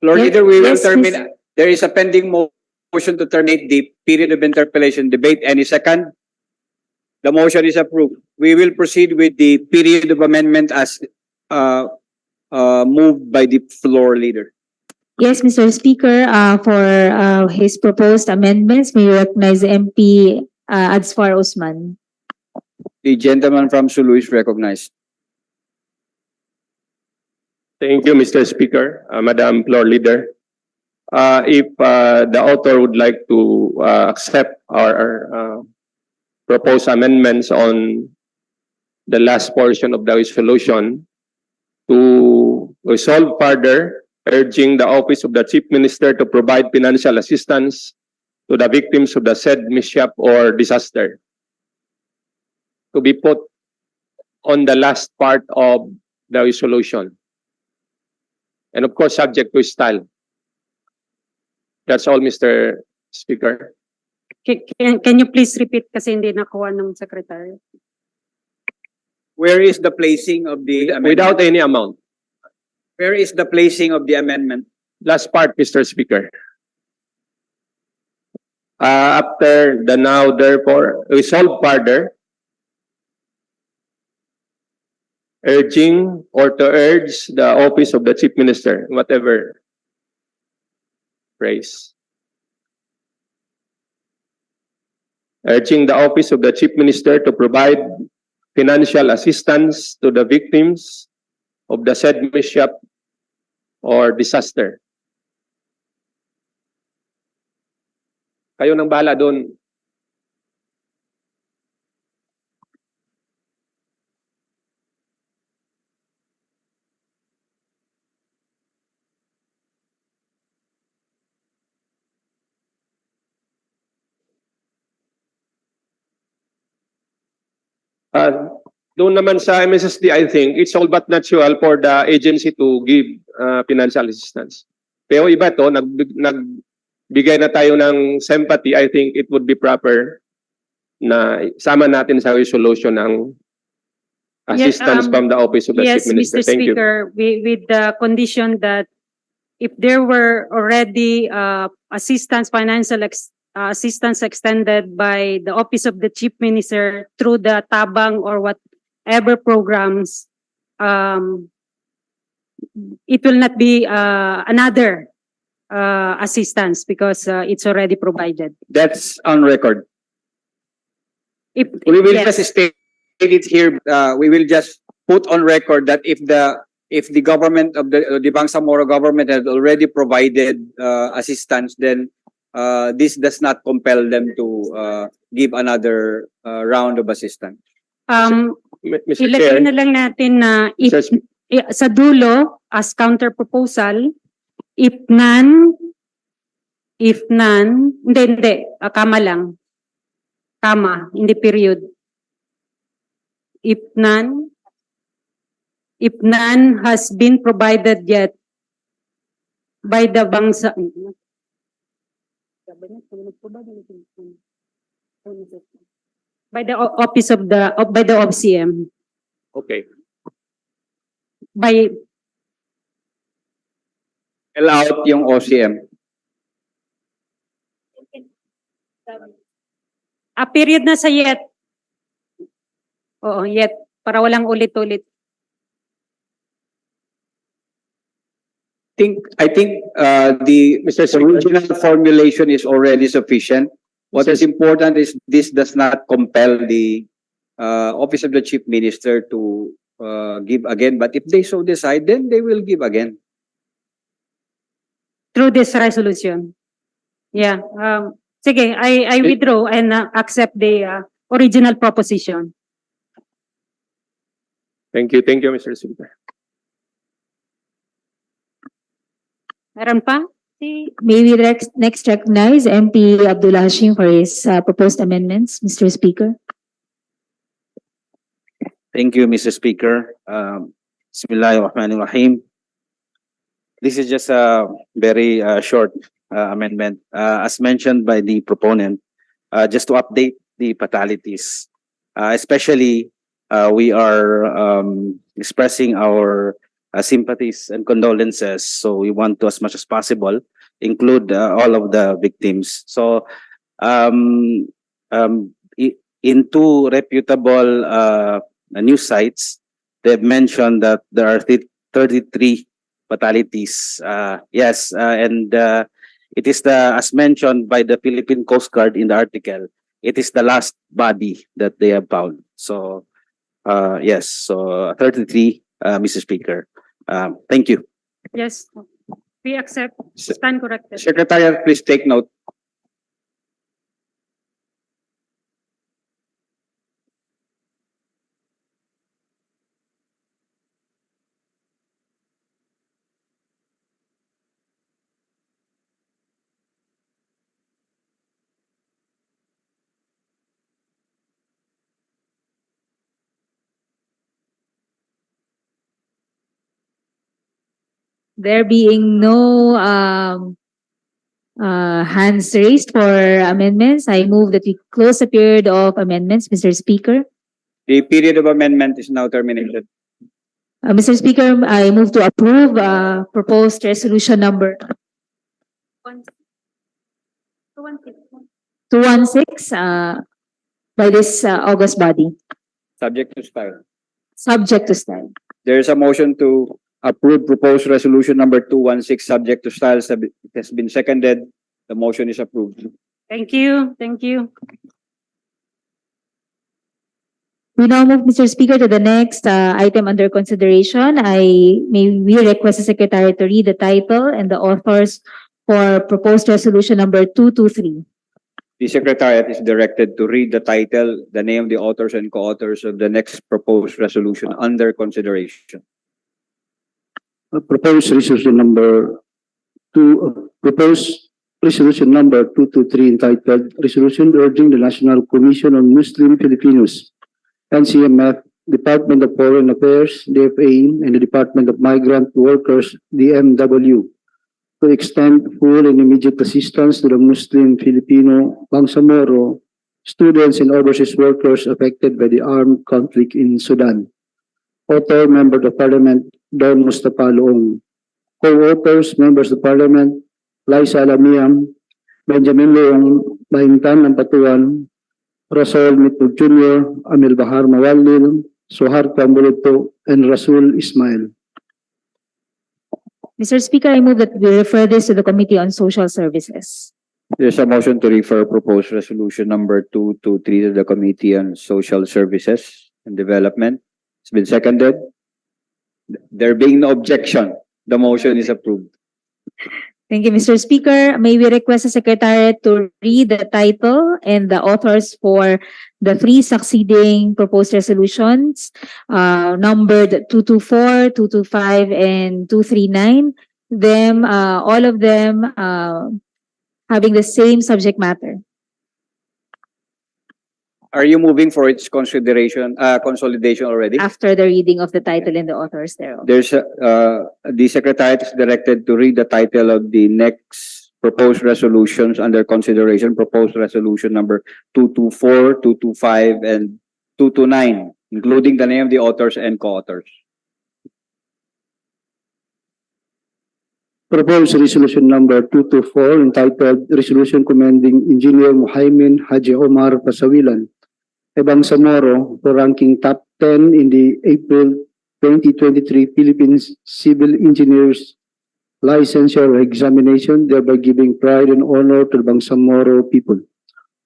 Lord Leader, we will terminate. There is a pending motion to terminate the period of interpellation debate. Any second? The motion is approved. We will proceed with the period of amendment as moved by the floor leader. Yes, Mr. Speaker, for his proposed amendments, may recognize MP Adsfar Usman. The gentleman from Sulu is recognized. Thank you, Mr. Speaker, Madam Floor Leader. If the author would like to accept our proposed amendments on the last portion of the resolution to resolve further, urging the Office of the Chief Minister to provide financial assistance to the victims of the said mishap or disaster, to be put on the last part of the resolution. And of course, subject to style. That's all, Mr. Speaker. Can you please repeat kasi hindi nakuha ng Secretary? Where is the placing of the amendment? Without any amount. Where is the placing of the amendment? Last part, Mr. Speaker. After the now, therefore, resolve further, urging or to urge the Office of the Chief Minister, whatever phrase. Urging the Office of the Chief Minister to provide financial assistance to the victims of the said mishap or disaster. Kayo nang bahala doon. Doon naman sa MSSD, I think, it's all but natural for the agency to give financial assistance. Pero iba to, nagbigay na tayo ng sympathy, I think it would be proper na sama natin sa resolution ng assistance from the Office of the Chief Minister. Yes, Mr. Speaker, with the condition that if there were already financial assistance extended by the Office of the Chief Minister through the tabang or whatever programs, it will not be another assistance because it's already provided. That's on record. If, We will yes. just state it here. We will just put on record that if the government of the Bangsamoro government has already provided assistance, then this does not compel them to give another round of assistance. Mr. Ilagay Chair, na lang natin na sa dulo as counter proposal, if none, hindi, kama lang. Kama, hindi period. If none has been provided yet by the by the office of by the OFCM. okay. By Spell out yung OCM. period na sa yet. Oo, yet. Para walang ulit-ulit. I think the original formulation is already sufficient. What is important is this does not compel the Office of the Chief Minister to give again. But if they so decide, then they will give again. through this resolution. Yeah. Sige, I withdraw and accept the original proposition. Thank you, Mr. Speaker. Meron pa? May we next recognize MP Abdullah Hashim for his proposed amendments, Mr. Speaker. Thank you, Mr. Speaker. Bismillahirrahmanirrahim. This is just a very short amendment. As mentioned by the proponent, just to update the fatalities, especially we are expressing our sympathies and condolences. So we want to, as much as possible, include all of the victims. So in two reputable news sites, they've mentioned that there are 33 fatalities. Yes, and it is as mentioned by the Philippine Coast Guard in the article, it is the last body that they have found. So yes, so 33, Mr. Speaker. Thank you. Yes. We accept. Stand corrected. Secretariat, please take note. There being no hands raised for amendments, I move that we close the period of amendments, Mr. Speaker. The period of amendment is now terminated. Mr. Speaker, I move to approve proposed resolution number 216 by this August body. Subject to style. Subject to style. There is a motion to approve proposed resolution number 216 subject to style. It has been seconded. The motion is approved. Thank you. Thank you. We now move, Mr. Speaker, to the next item under consideration. We request the Secretary to read the title and the authors for proposed resolution number 223. The Secretariat is directed to read the title, the name of the authors and co-authors of the next proposed resolution under consideration. Proposed resolution number 223 entitled Resolution Urging the National Commission on Muslim Filipinos, NCMF, Department of Foreign Affairs, DFA, and the Department of Migrant Workers, DMW, to extend full and immediate assistance to the Muslim Filipino Bangsamoro students and overseas workers affected by the armed conflict in Sudan. Author, Member of Parliament, Don Mustafa Loong. Co-authors, Members of Parliament, Liza Alamiam, Benjamin Loong, Bahintan Nampatuan, Rasul Mitug Jr., Amil Bahar Mawalil, Suhar Tambulito, and Rasul Ismail. Mr. Speaker, I move that we refer this to the Committee on Social Services. There's a motion to refer proposed resolution number 223 to the Committee on Social Services and Development. It's been seconded. There being no objection, the motion is approved. Thank you, Mr. Speaker. May we request the Secretariat to read the title and the authors for the three succeeding proposed resolutions, numbered 224, 225, and 239. All of them having the same subject matter. Are you moving for its consolidation already? After the reading of the title and the authors thereof. There's the Secretariat is directed to read the title of the next proposed resolutions under consideration. Proposed resolution number 224, 225, and 229, including the name of the authors and co-authors. Proposed resolution number 224 entitled Resolution Commending Engineer Muhaimin Haji Omar Pasawilan, Bangsamoro, for ranking top 10 in the April 2023 Philippines Civil Engineers Licensure Examination, thereby giving pride and honor to the Bangsamoro people.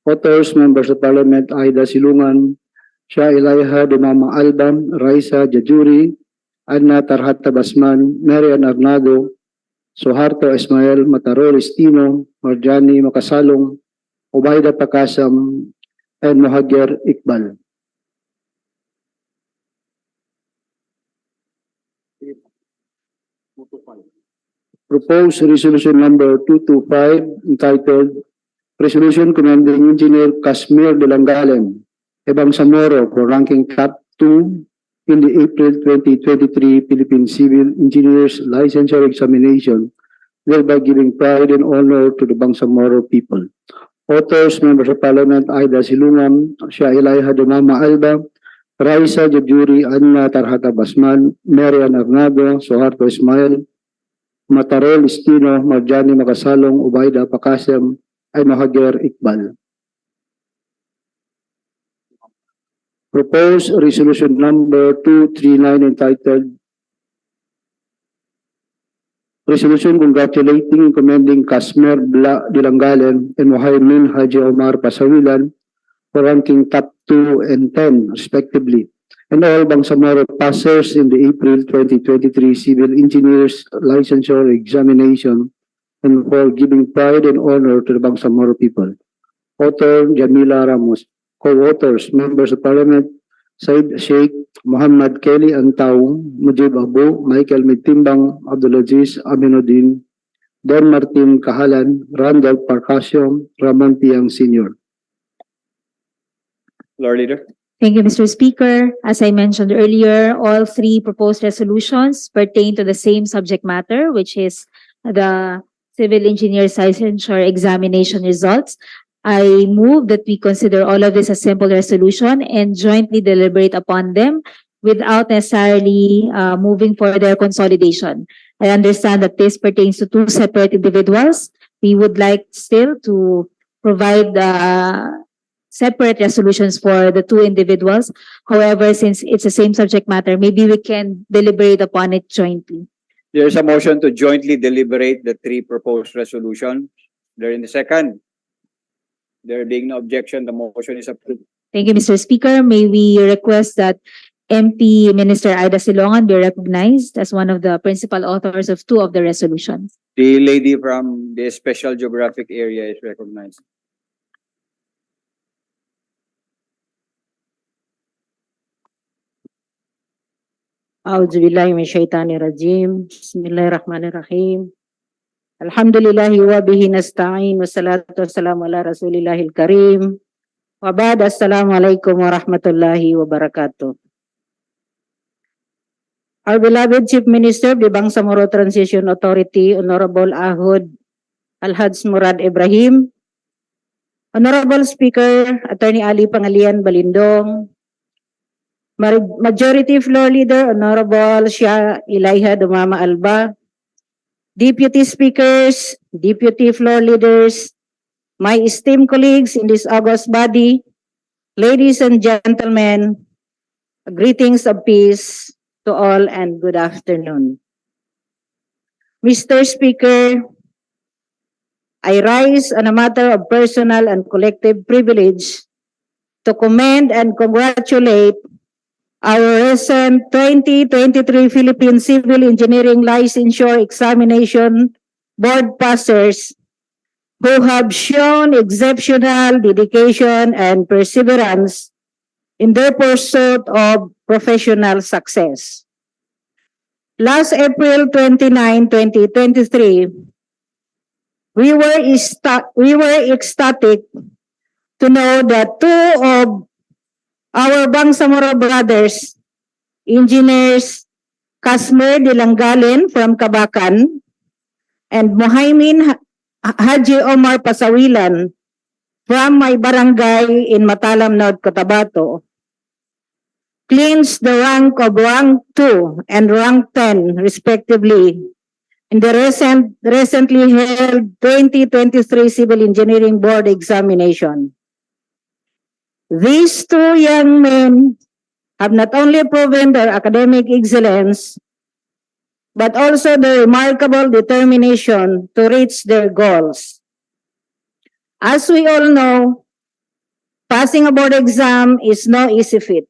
Authors, Members of Parliament, Aida Silungan, Shah Ilaiha de Mama Albam, Raisa Jajuri, Anna Tarhata Basman, Marian Arnado, Suharto Ismael, Matarol Estino, Marjani Makasalong, Ubaida Pakasam, and Mohager Iqbal. Proposed resolution number 225 entitled Resolution Commending Engineer Kashmir de Langalen, Bangsamoro for ranking top 2 in the April 2023 Philippine Civil Engineers Licensure Examination, thereby giving pride and honor to the Bangsamoro people. Authors, Members of Parliament, Aida Silungan, Shailay Hadumama Alba, Raisa Jabjuri, Anna Tarhata Basman, Marian Arnado, Suharto Ismail, Matarol Estino, Marjani Makasalong, Ubaida Pakasam, ay Mohager Iqbal. Proposed resolution number 239 entitled Resolution congratulating and commending Kashmir de Langalen and Muhaymin Haji Omar Pasawilan for ranking top 2 and 10 respectively, and all Bangsamoro passers in the April 2023 Civil Engineers Licensure Examination, and for giving pride and honor to the Bangsamoro people. Author Jamila Ramos. Co-authors, Members of Parliament, Said Sheikh, Muhammad Kelly Antaw, Mujib Abu, Michael Mitimbang, Abdulaziz Aminuddin, Don Martin Kahalan, Randolph Parcasio, Ramon Piang Sr. Lord Leader. Thank you, Mr. Speaker. As I mentioned earlier, all three proposed resolutions pertain to the same subject matter, which is the Civil Engineers Licensure Examination results. I move that we consider all of this a simple resolution and jointly deliberate upon them without necessarily moving for their consolidation. I understand that this pertains to two separate individuals. We would like still to provide separate resolutions for the two individuals. However, since it's the same subject matter, maybe we can deliberate upon it jointly. There's a motion to jointly deliberate the three proposed resolutions. There in the second. There being no objection, the motion is approved. Thank you, Mr. Speaker. May we request that MP Minister Aida Silongan be recognized as one of the principal authors of two of the resolutions. The lady from the special geographic area is recognized. A'udzubillahi minasyaitonirrajim. Bismillahirrahmanirrahim. Alhamdulillahi wa bihi nasta'in wa salatu wassalamu ala rasulillahil karim. Wa ba'da, assalamualaikum warahmatullahi wabarakatuh. Our beloved Chief Minister of the Bangsamoro Transition Authority, Honorable Ahud Alhaj Murad Ibrahim, Honorable Speaker, Attorney Ali Pangalian Balindong, Majority Floor Leader, Honorable Shia Ilaiha Dumama Alba, Deputy Speakers, Deputy Floor Leaders, my esteemed colleagues in this august body, ladies and gentlemen, greetings of peace to all and good afternoon. Mr. Speaker, I rise on a matter of personal and collective privilege to commend and congratulate our recent 2023 Philippine Civil Engineering Licensure Examination Board passers who have shown exceptional dedication and perseverance in their pursuit of professional success. Last April 29, 2023, we were ecstatic to know that two of our Bangsamoro brothers, engineers Kashmir de Langalen from Kabakan and Muhaymin Haji Omar Pasawilan from my barangay in Matalam, North Cotabato, clinched the rank of rank 2 and rank 10 respectively in the recently held 2023 Civil Engineering Board examination. These two young men have not only proven their academic excellence, but also their remarkable determination to reach their goals. As we all know, passing a board exam is no easy feat.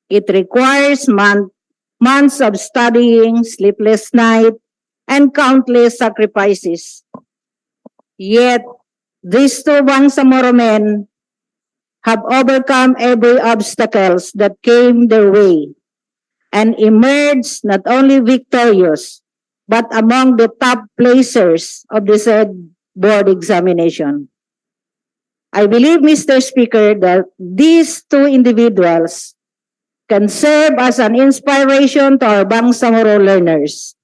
It requires months of studying, sleepless nights, and countless sacrifices. Yet, these two Bangsamoro men have overcome every obstacles that came their way and emerged not only victorious, but among the top placers of the said board examination. I believe, Mr. Speaker, that these two individuals can serve as an inspiration to our Bangsamoro learners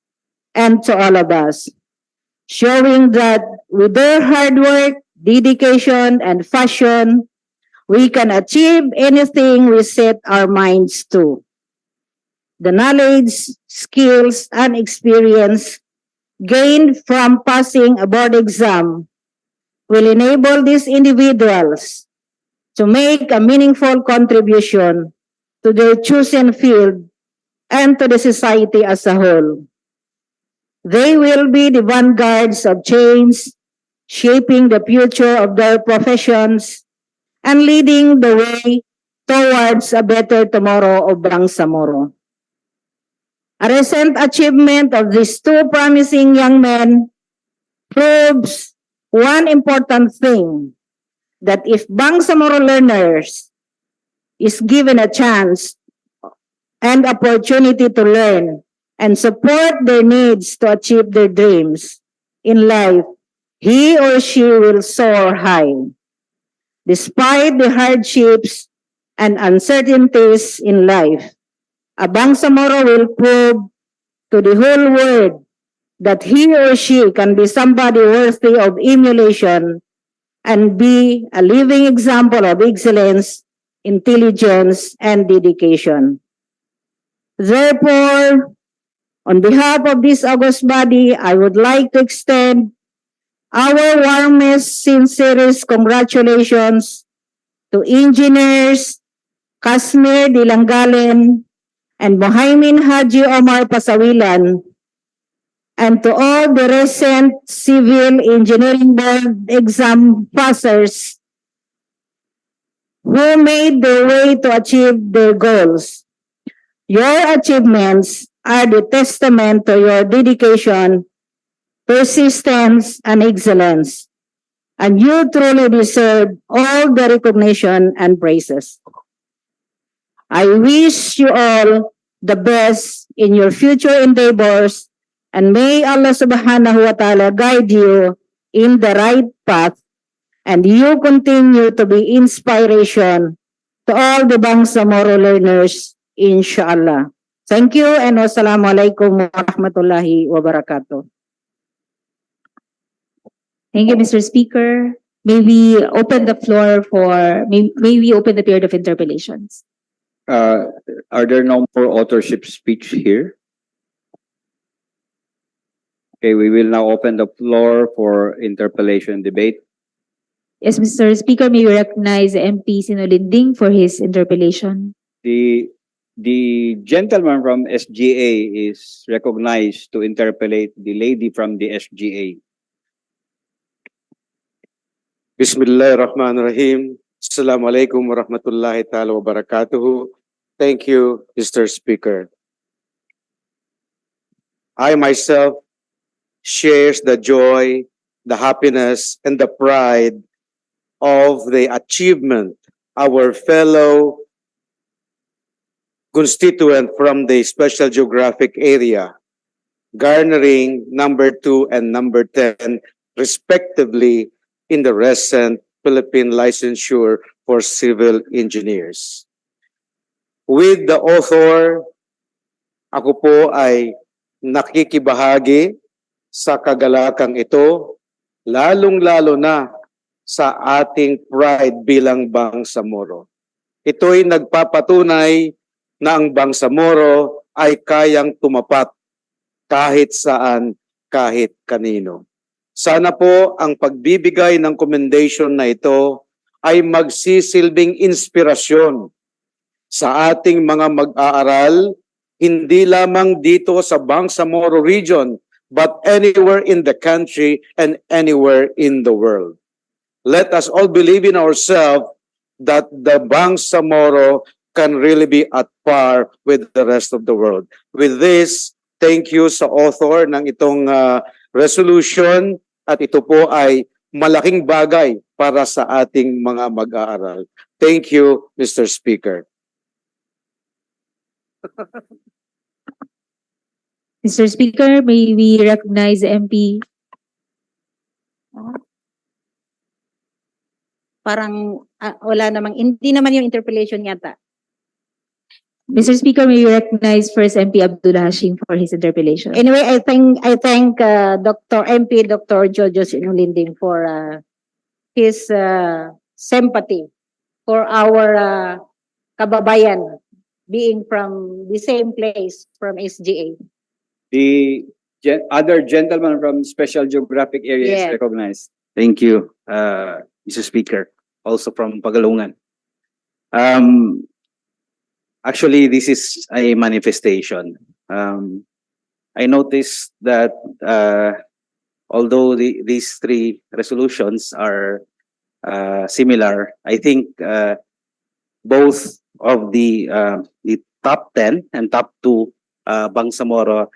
and to all of us, showing that with their hard work, dedication, and passion, we can achieve anything we set our minds to. The knowledge, skills, and experience gained from passing a board exam will enable these individuals to make a meaningful contribution to their chosen field and to the society as a whole. They will be the vanguards of change, shaping the future of their professions and leading the way towards a better tomorrow of Bangsamoro. A recent achievement of these two promising young men proves one important thing, that if Bangsamoro learners is given a chance and opportunity to learn and support their needs to achieve their dreams in life, he or she will soar high. Despite the hardships and uncertainties in life, a Bangsamoro will prove to the whole world that he or she can be somebody worthy of emulation and be a living example of excellence, intelligence, and dedication. Therefore, on behalf of this august body, I would like to extend our warmest, sincerest congratulations to engineers Kasmir Dilangalen and Mohaimin Haji Omar Pasawilan, and to all the recent Civil Engineering Board exam passers who made their way to achieve their goals. Your achievements are the testament to your dedication, persistence, and excellence, and you truly deserve all the recognition and praises. I wish you all the best in your future endeavors, and may Allah subhanahu wa ta'ala guide you in the right path, and you continue to be inspiration to all the Bangsamoro learners, inshallah. Thank you, and wassalamualaikum warahmatullahi wabarakatuh. Thank you, Mr. Speaker. May we open the floor for, may we open the period of interpellations. Are there no more authorship speech here? Okay, we will now open the floor for interpellation debate. Yes, Mr. Speaker, may we recognize MP Sinolinding for his interpellation. The gentleman from SGA is recognized to interpellate the lady from the SGA. Bismillahirrahmanirrahim. Assalamualaikum warahmatullahi ta'ala wabarakatuh. Thank you, Mr. Speaker. I myself shares the joy, the happiness, and the pride of the achievement our fellow constituent from the special geographic area, garnering number 2 and number 10 respectively in the recent Philippine licensure for civil engineers. With the author, ako po ay nakikibahagi sa kagalakang ito, lalong-lalo na sa ating pride bilang Bangsamoro. Ito'y nagpapatunay na ang Bangsamoro ay kayang tumapat kahit saan, kahit kanino. Sana po ang pagbibigay ng commendation na ito ay magsisilbing inspirasyon sa ating mga mag-aaral, hindi lamang dito sa Bangsamoro region, but anywhere in the country and anywhere in the world. Let us all believe in ourselves that the Bangsamoro can really be at par with the rest of the world. With this, Thank you sa author ng itong resolution at ito po ay malaking bagay para sa ating mga mag-aaral. Thank you, Mr. Speaker. Mr. Speaker, may we recognize MP? Parang wala namang, hindi naman yung interpellation yata. Mr. Speaker, may we recognize first MP Abdul Hashim for his interpellation. Anyway, I thank Dr. MP Dr. Jojo Sinulinding for his sympathy for our kababayan being from the same place from SGA. The other gentleman from Special Geographic Area is Yes. recognized. Thank you, Mr. Speaker. Also from Pagalungan. Actually, this is a manifestation. I noticed that although these three resolutions are similar, I think both of the top 10 and top 2 Bangsamoro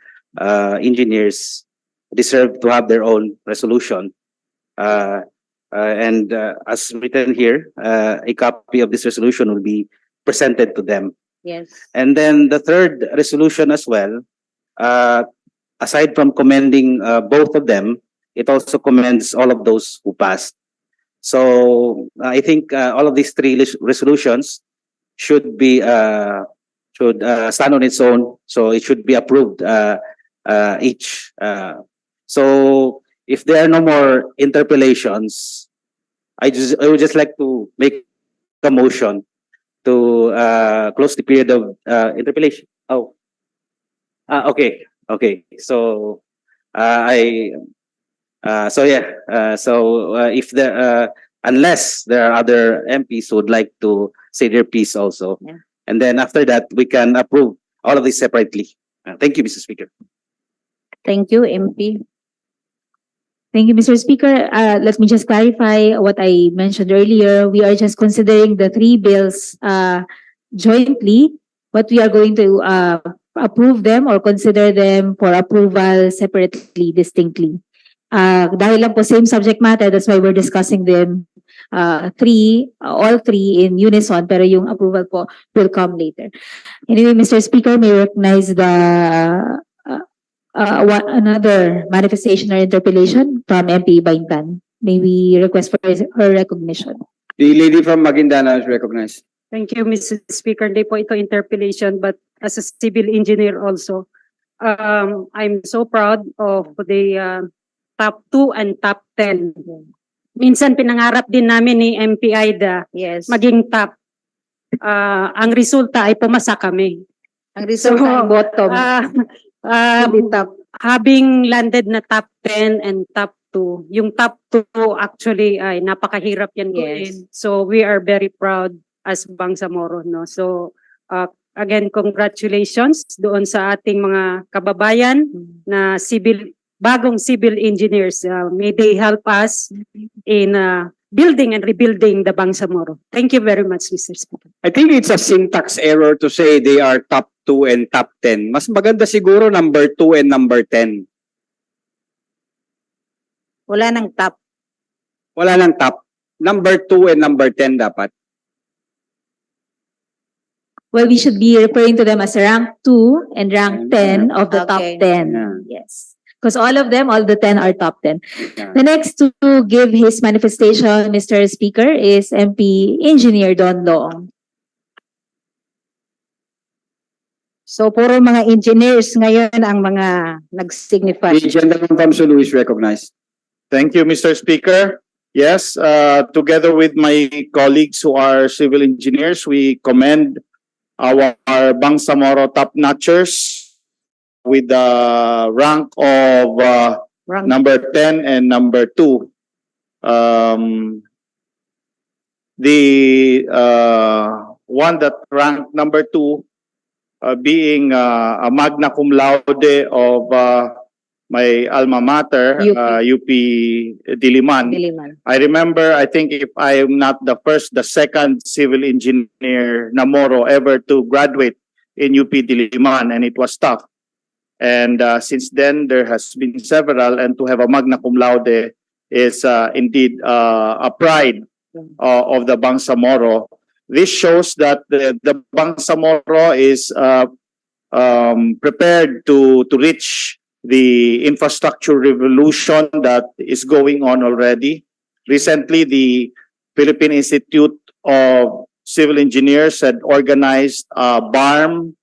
engineers deserve to have their own resolution. And as written here, a copy of this resolution will be presented to them. Yes. And then the third resolution as well, aside from commending both of them, it also commends all of those who passed. So I think all of these three resolutions should be stand on its own. So it should be approved each. So if there are no more interpellations, I would just like to make a motion to close the period of interpellation. Oh, okay. So if unless there are other MPs who would like to say their piece also, and then after that we can approve all of these separately. Thank you, Mr. Speaker. Thank you, MP. Thank you, Mr. Speaker. Let me just clarify what I mentioned earlier. We are just considering the three bills jointly, but we are going to approve them or consider them for approval separately, distinctly. Dahil lang po same subject matter, that's why we're discussing them all three in unison, pero yung approval po will come later. Anyway, Mr. Speaker, may recognize the another manifestation or interpellation from MP Baintan. May we request for her recognition? The lady from Maguindana is recognized. Thank you, Mr. Speaker. Hindi po ito interpellation, but as a civil engineer also, I'm so proud of the top 2 and top 10. Minsan pinangarap din namin ni MP Aida maging top. Ang resulta ay pumasa kami. Ang resulta ay bottom. Having landed na top 10 and top 2, yung top 2 actually ay napakahirap yan gawin. So we are very proud as Bangsamoro, no? So again, congratulations doon sa ating mga kababayan na bagong civil engineers. May they help us in building and rebuilding the Bangsamoro. Thank you very much, Mr. Speaker. I think it's a syntax error to say they are top 2 and top 10. Mas maganda siguro number 2 and number 10. Wala nang top. Wala nang top. Number 2 and number 10 dapat. Well, we should be referring to them as rank 2 and rank 10 of the top 10. Yes. Because all of them, all the 10 are top 10. The next to give his manifestation, Mr. Speaker, is MP Engineer Don Loong. So, puro mga engineers ngayon ang mga nag-signify. The gentleman from Sulu is recognized. Thank you, Mr. Speaker. Yes, together with my colleagues who are civil engineers, we commend our Bangsamoro top-notchers with the rank of number 10 and number 2. The one that ranked number 2 being a magna cum laude of my alma mater, UP Diliman. I remember, I think if I am not the first, the second civil engineer na Moro ever to graduate in UP Diliman, and it was tough. And since then, there has been several, and to have a magna cum laude is indeed a pride of the Bangsamoro. This shows that the Bangsamoro is prepared to reach the infrastructure revolution that is going on already. Recently, the Philippine Institute of Civil Engineers had organized a BARM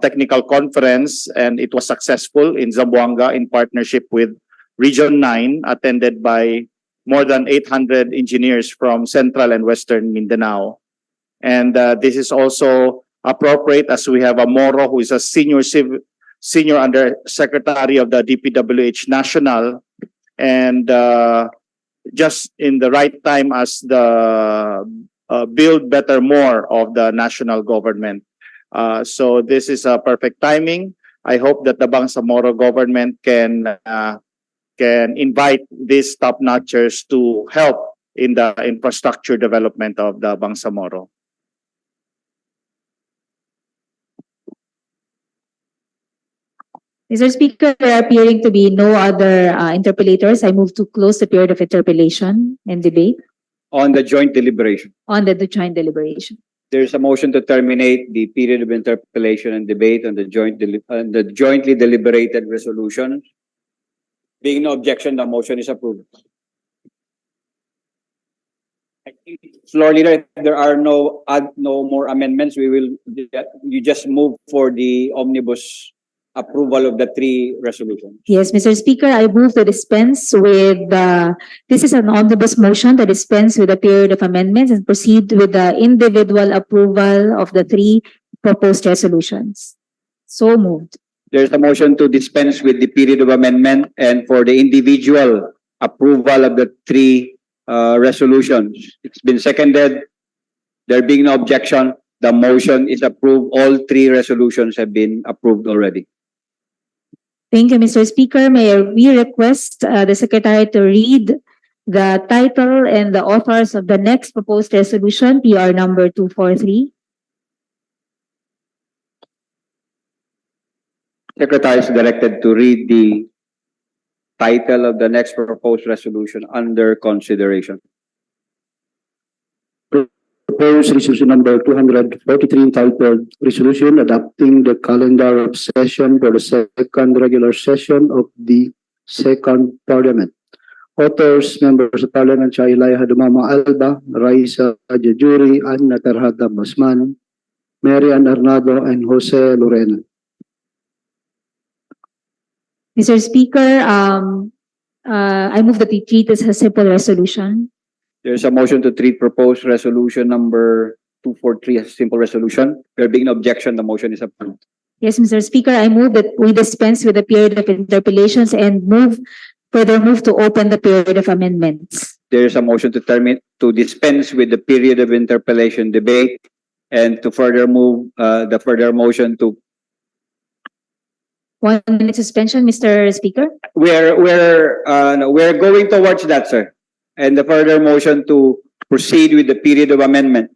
technical conference, and it was successful in Zamboanga in partnership with Region 9, attended by more than 800 engineers from Central and Western Mindanao. And this is also appropriate as we have a Moro who is a senior undersecretary of the DPWH National, and just in the right time as the build better more of the national government. So this is a perfect timing. I hope that the Bangsamoro government can invite these top-notchers to help in the infrastructure development of the Bangsamoro. Mr. Speaker, there appearing to be no other interpellators. I move to close the period of interpellation and debate On the joint deliberation, on the joint deliberation. there's a motion to terminate the period of interpellation and debate on the jointly deliberated resolution. Being no objection, the motion is approved. Floor leader, if there are no more amendments, you just move for the omnibus approval of the three resolutions. Yes, Mr. Speaker, I move to dispense with this is an omnibus motion to dispense with the period of amendments and proceed with the individual approval of the three proposed resolutions. So moved. There's a motion to dispense with the period of amendment and for the individual approval of the three resolutions. It's been seconded. There being no objection, the motion is approved. All three resolutions have been approved already. Thank you, Mr. Speaker. May we request the Secretary to read the title and the authors of the next proposed resolution, PR number 243. Secretary is directed to read the title of the next proposed resolution under consideration. Proposed resolution number 243 entitled Resolution Adopting the Calendar of Session for the Second Regular Session of the Second Parliament. Authors, members of Parliament, Shailaya Hadumama Alba, Raisa Jajuri, Anna Tarhata Basman, Marian Arnado, and Jose Lorena. Mr. Speaker, I move that we treat this as a simple resolution. There's a motion to treat proposed resolution number 243 as a simple resolution. There being no objection, the motion is approved. Yes, Mr. Speaker, I move that we dispense with the period of interpellations and further move to open the period of amendments. There is a motion to dispense with the period of interpellation debate and to further move the further motion to 1 minute suspension, Mr. Speaker. We're going towards that, sir. And the further motion to proceed with the period of amendment.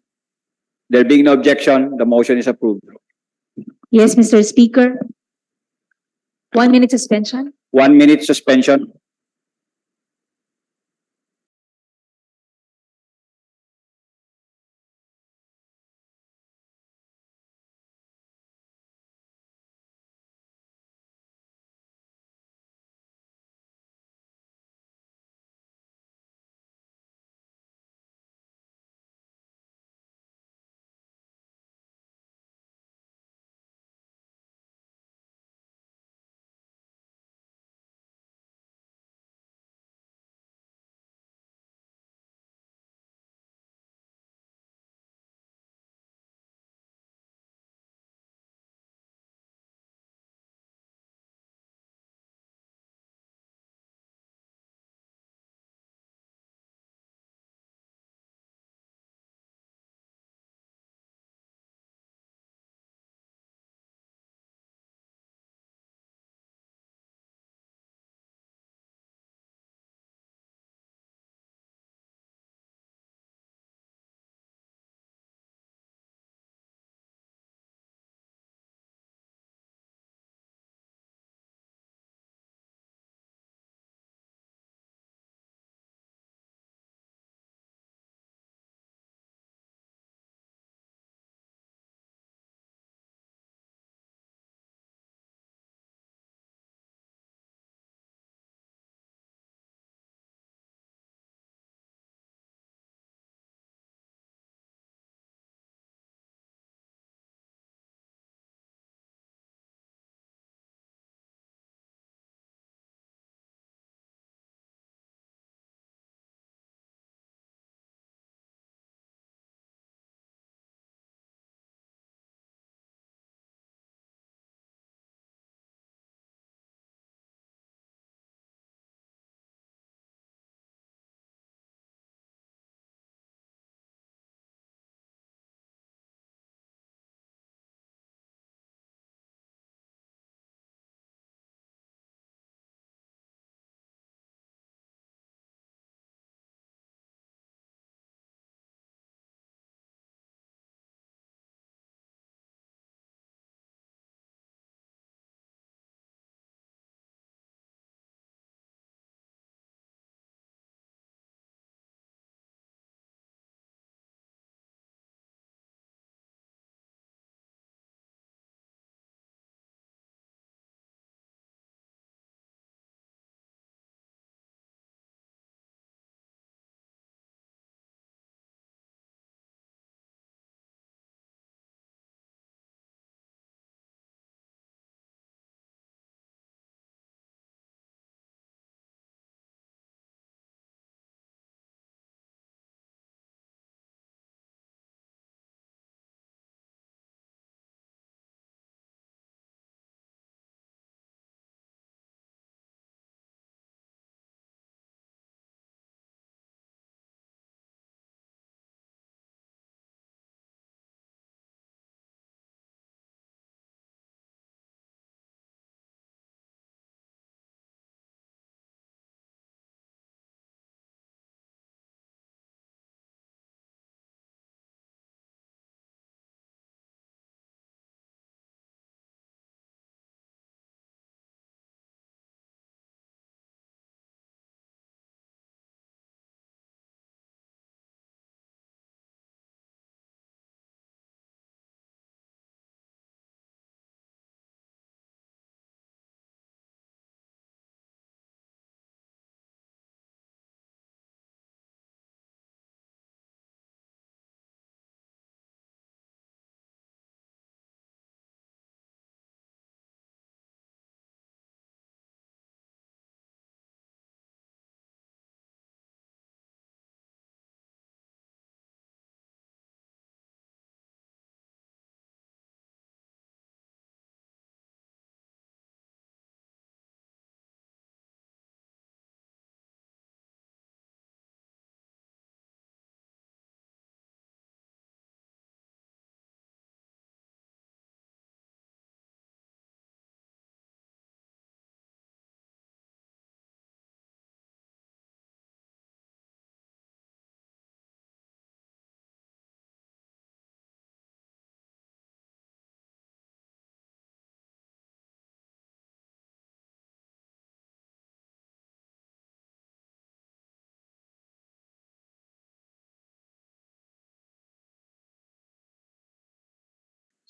There being no objection, the motion is approved. Yes, Mr. Speaker. 1 minute suspension. 1 minute suspension.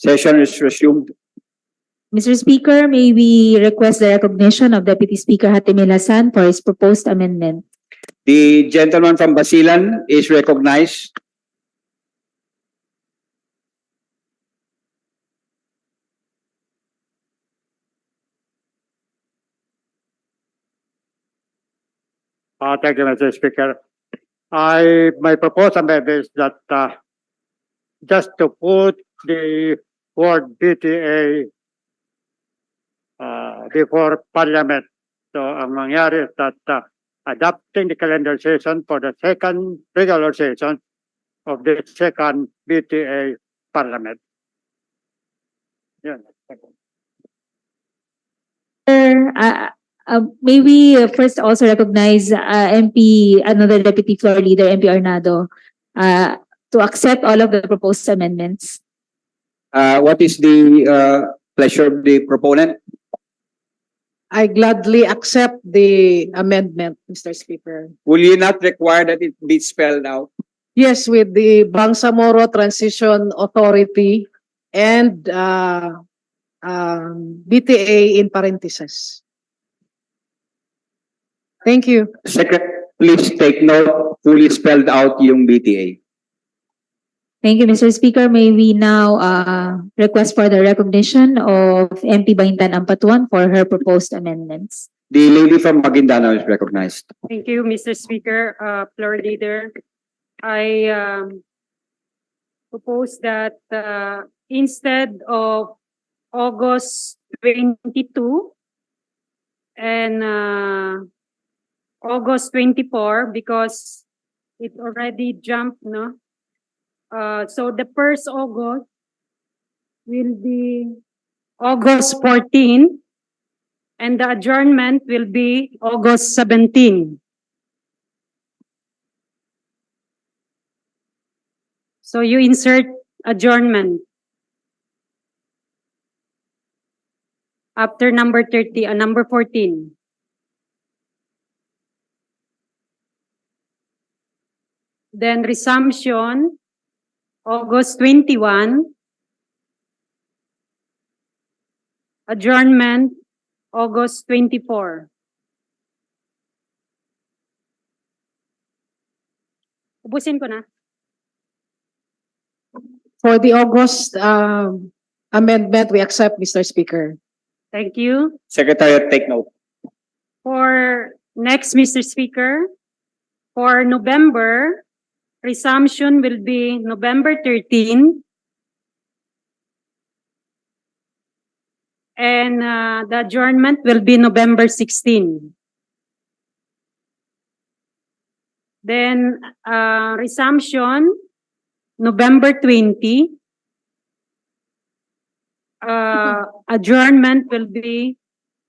Session is resumed. Mr. Speaker, may we request the recognition of Deputy Speaker Hatimil Hassan for his proposed amendment. The gentleman from Basilan is recognized. Thank you, Mr. Speaker. My proposed amendment is that just to put the word BTA before Parliament. So ang mangyari is that adopting the calendar session for the second regular session of the second BTA Parliament. Yun. May we first also recognize another Deputy Floor Leader, MP Arnado, to accept all of the proposed amendments. What is the pleasure of the proponent? I gladly accept the amendment, Mr. Speaker. Will you not require that it be spelled out? Yes, with the Bangsamoro Transition Authority and BTA in parentheses. Thank you. Secretary, please take note, fully spelled out yung BTA. Thank you, Mr. Speaker. May we now request for the recognition of MP Baintan Ampatuan for her proposed amendments. The lady from Maguindanao is recognized. Thank you, Mr. Speaker, Floor Leader. I propose that instead of August 22 and August 24, because it already jumped, no? So the first August will be August 14 and the adjournment will be August 17. So you insert adjournment after number 14. Then resumption, August 21. Adjournment, August 24. Ubusin ko na. For the August amendment, we accept, Mr. Speaker. Thank you. Secretary, take note. For next, Mr. Speaker, for November, resumption will be November 13. And the adjournment will be November 16. Then resumption, November 20. Adjournment will be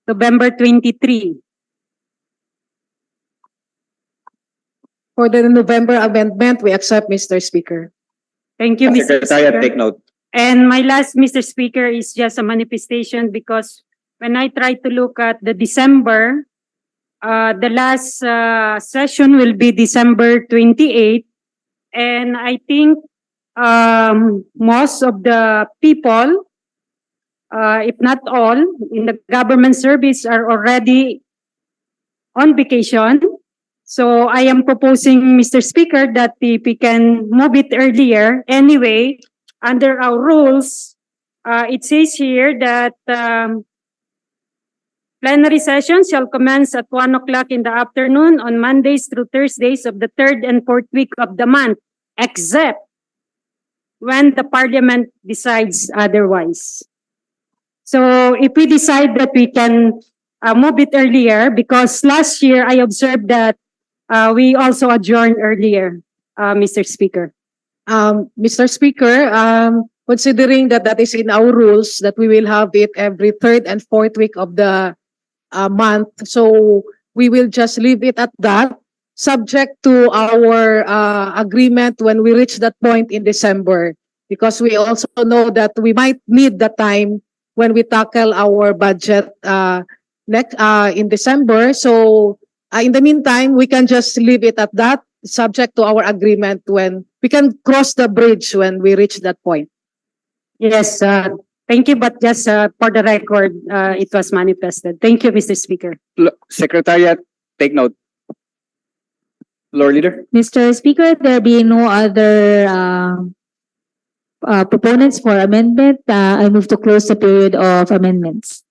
November 23. For the November amendment, we accept, Mr. Speaker. Thank you, Mr. Secretary, Speaker. take note. And my last, Mr. Speaker, is just a manifestation because when I try to look at the December, the last session will be December 28. And I think most of the people, if not all, in the government service are already on vacation. So I am proposing, Mr. Speaker, that if we can move it earlier. Anyway, under our rules, it says here that plenary sessions shall commence at 1 o'clock in the afternoon on Mondays through Thursdays of the third and fourth week of the month, except when the Parliament decides otherwise. So if we decide that we can move it earlier, because last year I observed that we also adjourned earlier, Mr. Speaker. Mr. Speaker, considering that that is in our rules, that we will have it every third and fourth week of the month, so we will just leave it at that, subject to our agreement when we reach that point in December, because we also know that we might need the time when we tackle our budget next in December. So in the meantime, we can just leave it at that, subject to our agreement when we can cross the bridge when we reach that point. Yes, thank you, but just for the record, it was manifested. Thank you, Mr. Speaker. Secretariat, take note. Floor Leader. Mr. Speaker, there being no other proponents for amendment, I move to close the period of amendments.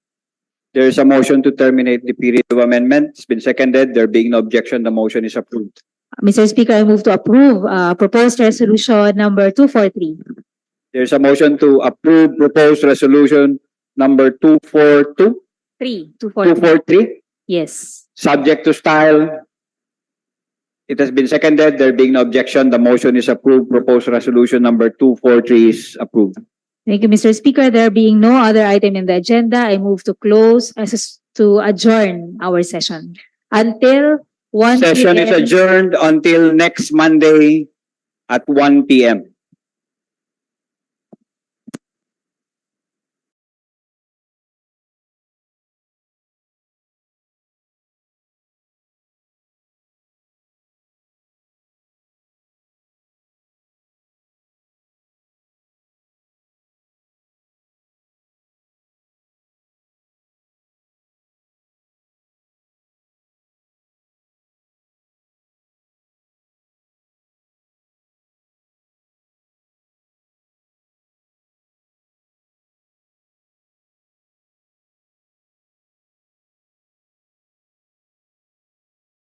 There is a motion to terminate the period of amendment. It's been seconded. There being no objection, the motion is approved. Mr. Speaker, I move to approve proposed resolution number 243. There's a motion to approve proposed resolution number 243. Yes. Subject to style. It has been seconded. There being no objection, the motion is approved. Proposed resolution number 243 is approved. Thank you, Mr. Speaker. There being no other item in the agenda, I move to adjourn our session until 1 Session is p.m. adjourned until next Monday at 1 p.m.